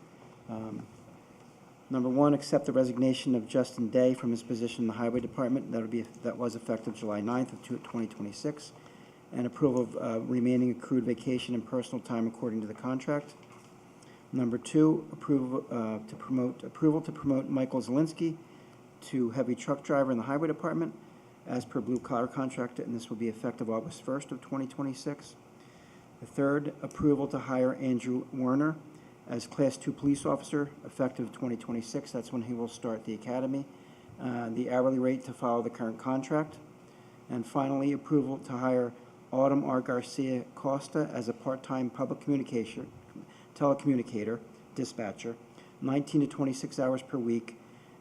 Number 1, accept the resignation of Justin Day from his position in the Highway Department. That was effective July 9th of 2026. And approval of remaining accrued vacation and personal time according to the contract. Number 2, approval to promote Michael Zelinski to heavy truck driver in the Highway Department as per blue collar contract, and this will be effective August 1st of 2026. The 3rd, approval to hire Andrew Werner as Class 2 police officer effective 2026. That's when he will start the academy. The hourly rate to follow the current contract. And finally, approval to hire Autumn R. Garcia Costa as a part-time public telecommunicator, dispatcher, 19 to 26 hours per week,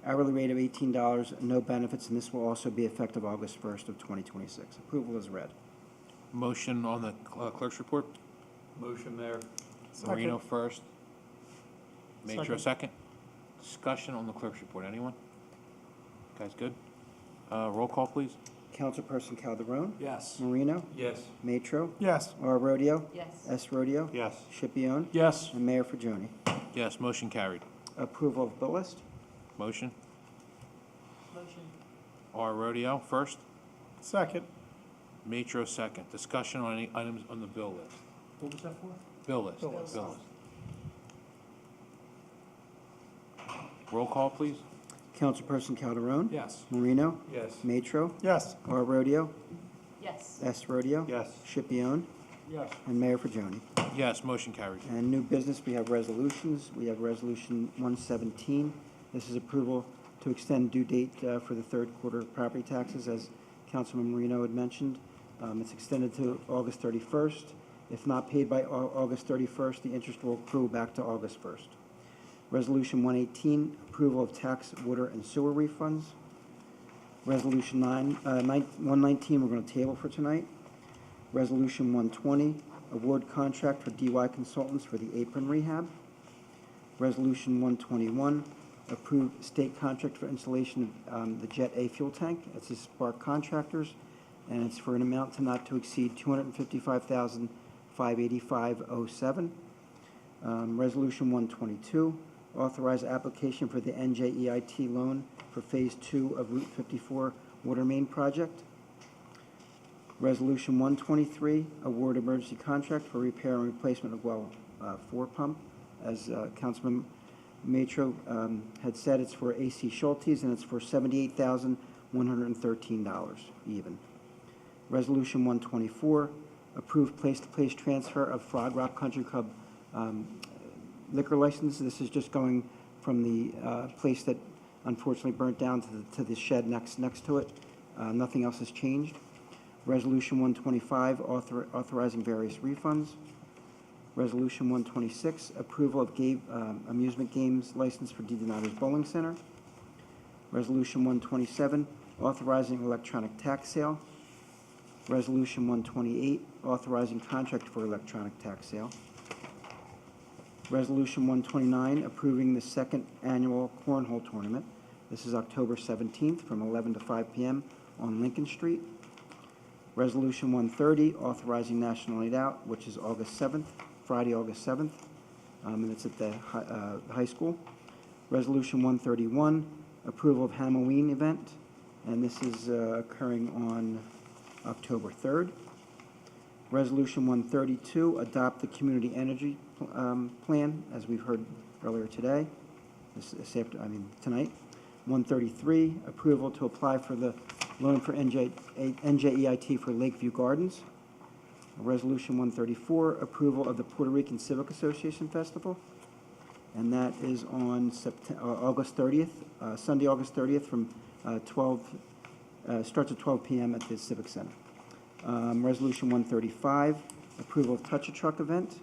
hourly rate of $18, no benefits, and this will also be effective August 1st of 2026. Approval is read. Motion on the clerk's report. Motion, Mayor. Marino first. Major Second. second. Discussion on the clerk's report. Anyone? Guys good? Roll call, please. Councilperson Calderon? Yes. Marino? Yes. Matro? Yes. R. Rodeo? Yes. S. Rodeo? Yes. Scipione? Yes. And Mayor Fagioni. Yes, motion carried. Approval of bill list? Motion. Motion. R. Rodeo first. Second. Matro, second. Discussion on any items on the bill list. What was that for? Bill list. Bill list. Roll call, please. Councilperson Calderon? Yes. Marino? Yes. Matro? Yes. R. Rodeo? Yes. S. Rodeo? Yes. Scipione? Yes. And Mayor Fagioni. Yes, motion carries. And new business, we have resolutions. We have Resolution 117. This is approval to extend due date for the third quarter property taxes, as Councilman Marino had mentioned. It's extended to August 31st. If not paid by August 31st, the interest will accrue back to August 1st. Resolution 118, approval of tax, water, and sewer refunds. Resolution 119, we're going to table for tonight. Resolution 120, award contract for DY Consultants for the apron rehab. Resolution 121, approved state contract for installation of the Jet A fuel tank. It's a Spark Contractors, and it's for an amount to not to exceed $255,585.07. Resolution 122, authorize application for the NJEIT loan for Phase 2 of Route 54 water main project. Resolution 123, award emergency contract for repair and replacement of well 4 pump. As Councilman Matro had said, it's for AC Schultes, and it's for $78,113 even. Resolution 124, approved place-to-place transfer of Frog Rock Country Club liquor license. This is just going from the place that unfortunately burnt down to the shed next to it. Nothing else has changed. Resolution 125, authorizing various refunds. Resolution 126, approval of amusement games license for DiDonato's Bowling Center. Resolution 127, authorizing electronic tax sale. Resolution 128, authorizing contract for electronic tax sale. Resolution 129, approving the second annual cornhole tournament. This is October 17th from 11 to 5 p.m. on Lincoln Street. Resolution 130, authorizing National Night Out, which is August 7th, Friday, August 7th, and it's at the high school. Resolution 131, approval of Halloween event, and this is occurring on October 3rd. Resolution 132, adopt the community energy plan, as we've heard earlier today, tonight. 133, approval to apply for the loan for NJEIT for Lakeview Gardens. Resolution 134, approval of the Puerto Rican Civic Association Festival, and that is on August 30th, Sunday, August 30th, from starts at 12 p.m. at the Civic Center. Resolution 135, approval of Touch a Truck event,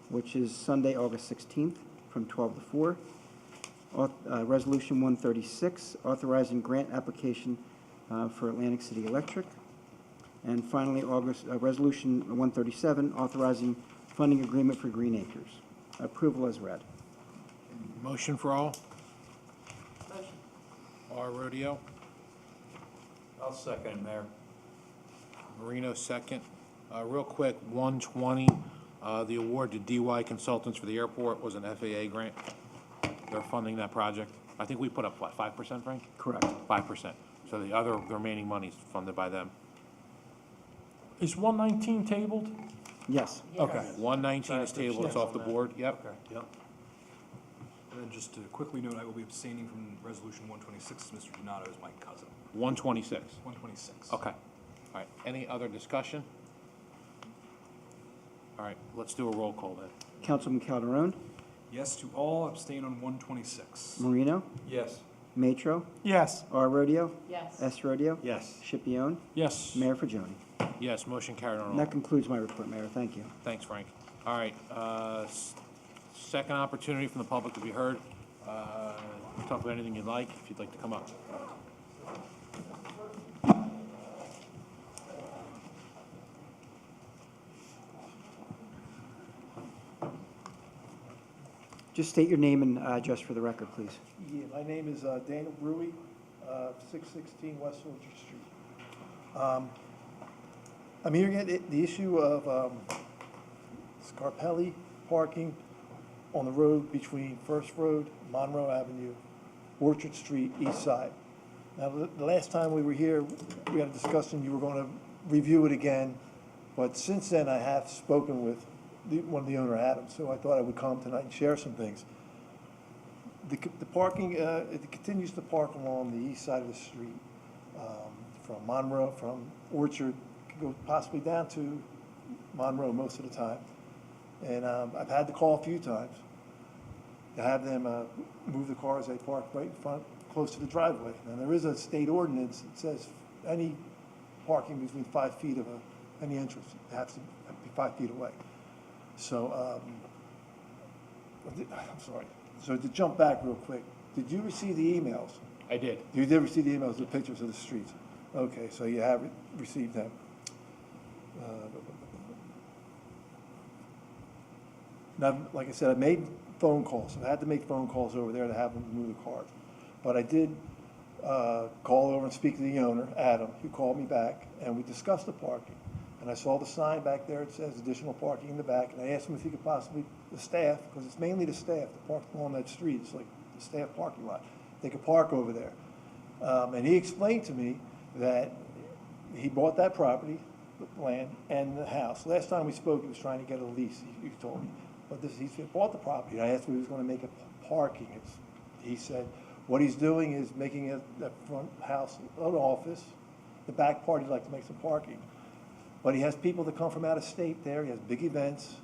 which is Sunday, August 16th, from 12 to 4. Resolution 136, authorizing grant application for Atlantic City Electric. And finally, Resolution 137, authorizing funding agreement for Green Acres. Approval as read. Motion for all? Motion. R. Rodeo? I'll second, Mayor. Marino, second. Real quick, 120, the award to DY Consultants for the airport was an FAA grant. They're funding that project. I think we put up, what, 5%, Frank? Correct. 5%. So the remaining money is funded by them. Is 119 tabled? Yes. Okay. 119 is tabled, it's off the board, yep. Okay. Yep. And then just to quickly note, I will be abstaining from Resolution 126. Mr. Donato is my cousin. 126. 126. Okay. All right, any other discussion? All right, let's do a roll call then. Councilman Calderon? Yes to all, abstain on 126. Marino? Yes. Matro? Yes. R. Rodeo? Yes. S. Rodeo? Yes. Scipione? Yes. Mayor Fagioni. Yes, motion carried on And all. that concludes my report, Mayor. Thank you. Thanks, Frank. All right, second opportunity from the public to be heard. Talk about anything you'd like, if you'd like to come up. Just state your name and address for the record, please. Yeah, my name is Daniel Brewy, 616 West Orchard Street. I'm here to get the issue of Scarpelli parking on the road between First Road, Monroe Avenue, Orchard Street, east side. Now, the last time we were here, we had a discussion, you were going to review it again, but since then, I have spoken with one of the owner, Adam, so I thought I would come tonight and share some things. The parking, it continues to park along the east side of the street, from Monroe, from Orchard, could go possibly down to Monroe most of the time. And I've had to call a few times to have them move the cars they park right in front, close to the driveway. And there is a state ordinance that says any parking between 5 feet of any entrance has to be 5 feet away. So, I'm sorry. So to jump back real quick, did you receive the emails? I did. You did receive the emails, the pictures of the streets? Okay, so you have received them. Now, like I said, I made phone calls. I had to make phone calls over there to have them move the cars. But I did call over and speak to the owner, Adam, who called me back, and we discussed the parking. And I saw the sign back there, it says additional parking in the back, and I asked him if he could possibly, the staff, because it's mainly the staff that parks along that street, it's like the staff parking lot, they could park over there. And he explained to me that he bought that property, the land, and the house. Last time we spoke, he was trying to get a lease, he told me. But he bought the property, and I asked him if he was going to make it parking. He said what he's doing is making that front house an office. The back part, he'd like to make some parking. But he has people that come from out of state there, he has big events,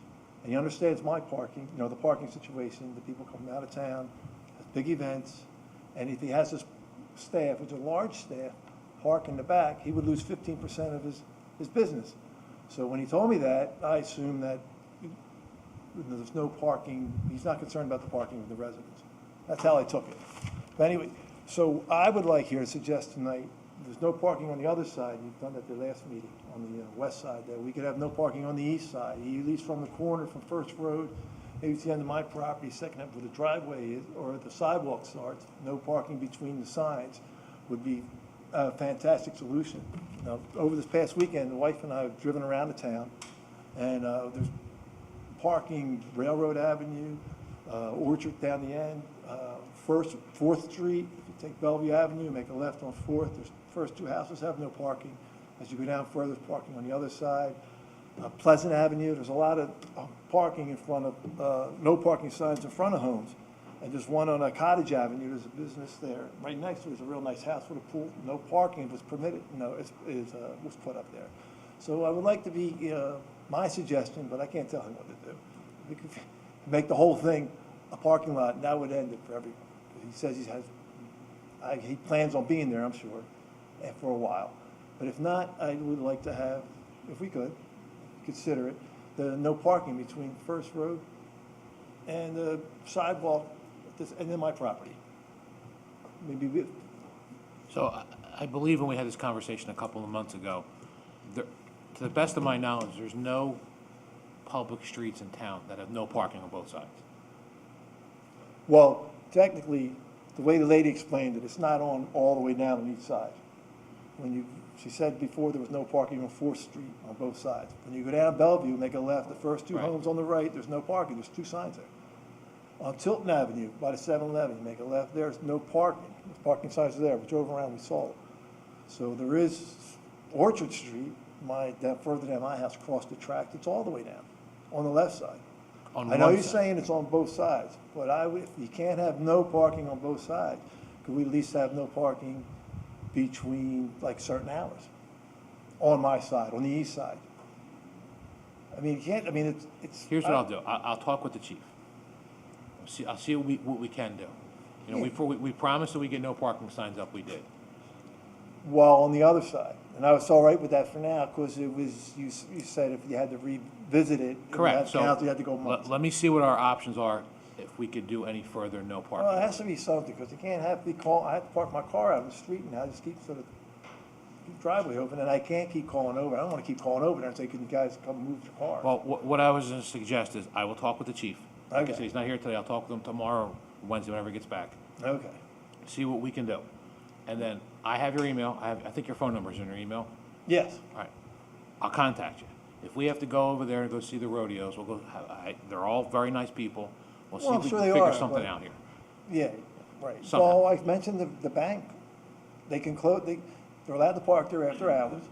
and he understands my parking, you know, the parking situation, the people come from out of town, has big events, and if he has his staff, which is a large staff, park in the back, he would lose 15% of his business. So when he told me that, I assumed that there's no parking, he's not concerned about the parking of the residents. That's how I took it. But anyway, so I would like here to suggest tonight, there's no parking on the other side, you've done that the last meeting, on the west side, that we could have no parking on the east side, at least from the corner from First Road, maybe to the end of my property, second up where the driveway is, or the sidewalk starts, no parking between the signs would be a fantastic solution. Now, over this past weekend, the wife and I have driven around the town, and there's parking Railroad Avenue, Orchard down the end, 4th Street. If you take Bellevue Avenue, make a left on 4th, there's first two houses have no parking. As you go down further, there's parking on the other side. Pleasant Avenue, there's a lot of parking in front of, no parking signs in front of homes. And there's one on Cottage Avenue, there's a business there. Right next to it is a real nice house with a pool. No parking was permitted, was put up there. So I would like to be, my suggestion, but I can't tell him what to do. We could make the whole thing a parking lot, and that would end it for everyone. He says he plans on being there, I'm sure, for a while. But if not, I would like to have, if we could, consider it, the no parking between First Road and the sidewalk and then my property. Maybe. So I believe when we had this conversation a couple of months ago, to the best of my knowledge, there's no public streets in town that have no parking on both sides. Well, technically, the way the lady explained it, it's not on all the way down on each side. She said before there was no parking on 4th Street on both sides. When you go down Bellevue, make a left, the first two homes on the right, there's no parking, there's 2 signs there. On Tilton Avenue, by the 7-Eleven, you make a left, there's no parking. There's parking signs there, we drove around, we saw it. So there is Orchard Street, further down my house, across the track, it's all the way down, on the left side. I know you're saying it's on both sides, but if you can't have no parking on both sides, could we at least have no parking between like certain hours on my side, on the east side? I mean, you can't, I mean, it's. Here's what I'll do. I'll talk with the chief. I'll see what we can do. You know, we promised that we get no parking signs up, we did. Well, on the other side, and I was all right with that for now, because it was, you said if you had to revisit it. Correct, so you had to go months. let me see what our options are, if we could do any further no parking. Well, it has to be something, because you can't have I have to park my car out on the street now, just keep the driveway open, and I can't keep calling over. I don't want to keep calling over there and say, can you guys come move your car? Well, what I was going to suggest is, I will talk with the chief. Like I Okay. said, he's not here today, I'll talk with him tomorrow, Wednesday, whenever he gets back. Okay. See what we can do. And then, I have your email, I think your phone number's in your email. Yes. All right, I'll contact you. If we have to go over there and go see the rodeos, we'll go, they're all very nice people. We'll see Well, if we I'm sure can they figure are, something but- out here. Yeah, right. Somehow. So I mentioned the bank they can close, they're allowed to park there after hours.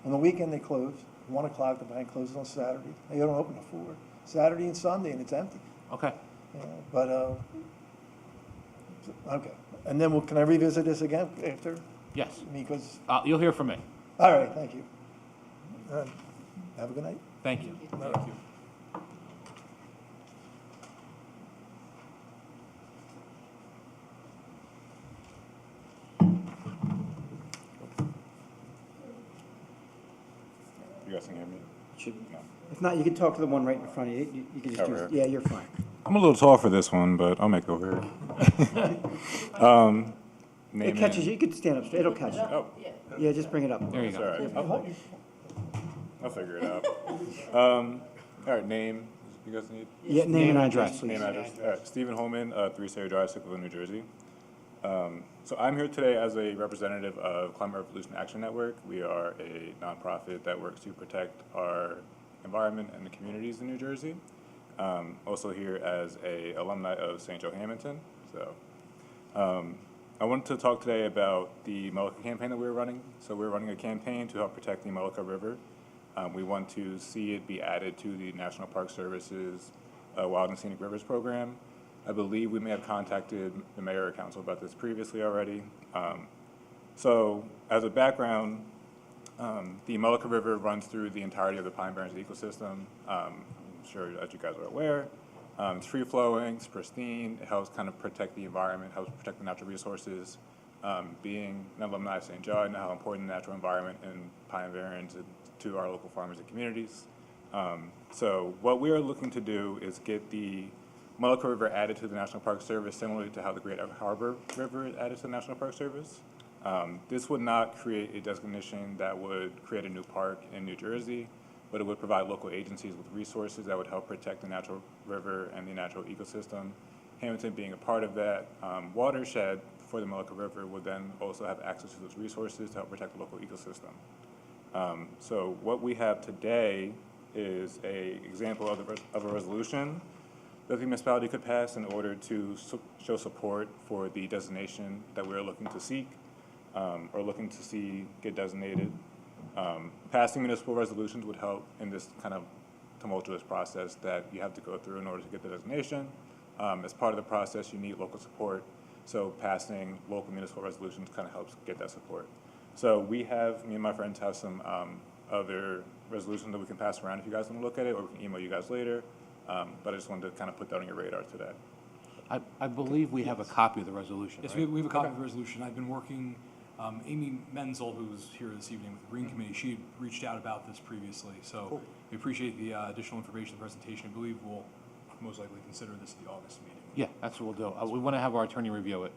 On the weekend, they close. 1 o'clock, the bank closes on Saturday. They don't open at 4. Saturday and Sunday, and it's empty. Okay. Yeah, but, okay. And then can I revisit this again after? Yes. Because, You'll hear from me. all right, thank you. Have a good night. Thank you. Thank you. You guys can hear me? No. If not, you can talk to the one right in front of you. You can just Over do, here? yeah, you're fine. I'm a little tall for this one, but I'll make it over here. Name It catches and- you. You could stand up straight. It'll catch you. Oh. Yeah, just bring it up. There you It's go. all right. I'll figure it out. All right, name, you guys need? Yeah, name and address, please. Name and address. All right, Stephen Holman, 3 Sayer Drive, Sickville, New Jersey. So I'm here today as a representative of Climate Revolution Action Network. We are a nonprofit that works to protect our environment and the communities in New Jersey. Also here as a alumni of St. Joe Hammonton. So I wanted to talk today about the Mullica campaign that we're running. So we're running a campaign to help protect the Mullica River. We want to see it be added to the National Park Service's Wild and Scenic Rivers program. I believe we may have contacted the mayor or council about this previously already. So as a background, the Mullica River runs through the entirety of the Pine Barrens ecosystem. I'm sure as you guys are aware. It's free flowing, it's pristine, it helps kind of protect the environment, helps protect the natural resources. Being an alumni of St. Joe, I know how important the natural environment in Pine Barrens is to our local farmers and communities. So what we are looking to do is get the Mullica River added to the National Park Service, similarly to how the Great Harbor River is added to the National Park Service. This would not create a designation that would create a new park in New Jersey, but it would provide local agencies with resources that would help protect the natural river and the natural ecosystem. Hammonton being a part of that watershed for the Mullica River would then also have access to those resources to help protect the local ecosystem. So what we have today is an example of a resolution that the municipality could pass in order to show support for the designation that we're looking to seek or looking to see get designated. Passing municipal resolutions would help in this kind of tumultuous process that you have to go through in order to get the designation. As part of the process, you need local support. So passing local municipal resolutions kind of helps get that support. So me and my friends have some other resolutions that we can pass around if you guys want to look at it, or we can email you guys later. But I just wanted to kind of put that on your radar today. I believe we have a copy of the resolution, Yes, right? we have a copy of the resolution. I've been working, Amy Menzel, who's here this evening with the Green Committee, she had reached out about this previously. So we appreciate the additional information, the presentation. I believe we'll most likely consider this at the August meeting. Yeah, that's what we'll do. We want to have our attorney review it.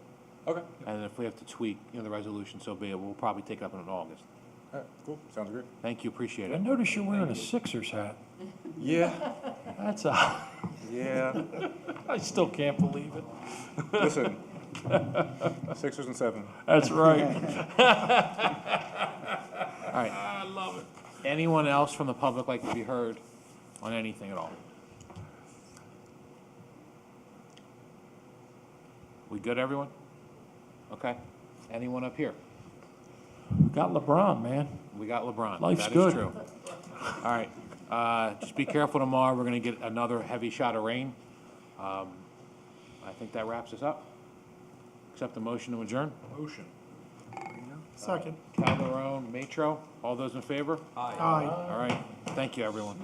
Okay. And if we have to tweak, the resolution, so be it. We'll probably take it up in August. All right, cool. Sounds good. Thank you, appreciate I it. notice you're wearing a Sixers hat. Yeah. That's a, Yeah. I still can't believe it. Listen, 6ers and 7. That's right. All right. I love it. Anyone else from the public like to be heard on anything at all? We good, everyone? Okay. Anyone up here? Got LeBron, man. We got LeBron. Life's That is good. true. All right. Just be careful tomorrow. We're going to get another heavy shot of rain. I think that wraps us up. Accept the motion to adjourn. Motion. Second. Calderon, Matro, all those in favor? Aye. Aye. All right. Thank you, everyone.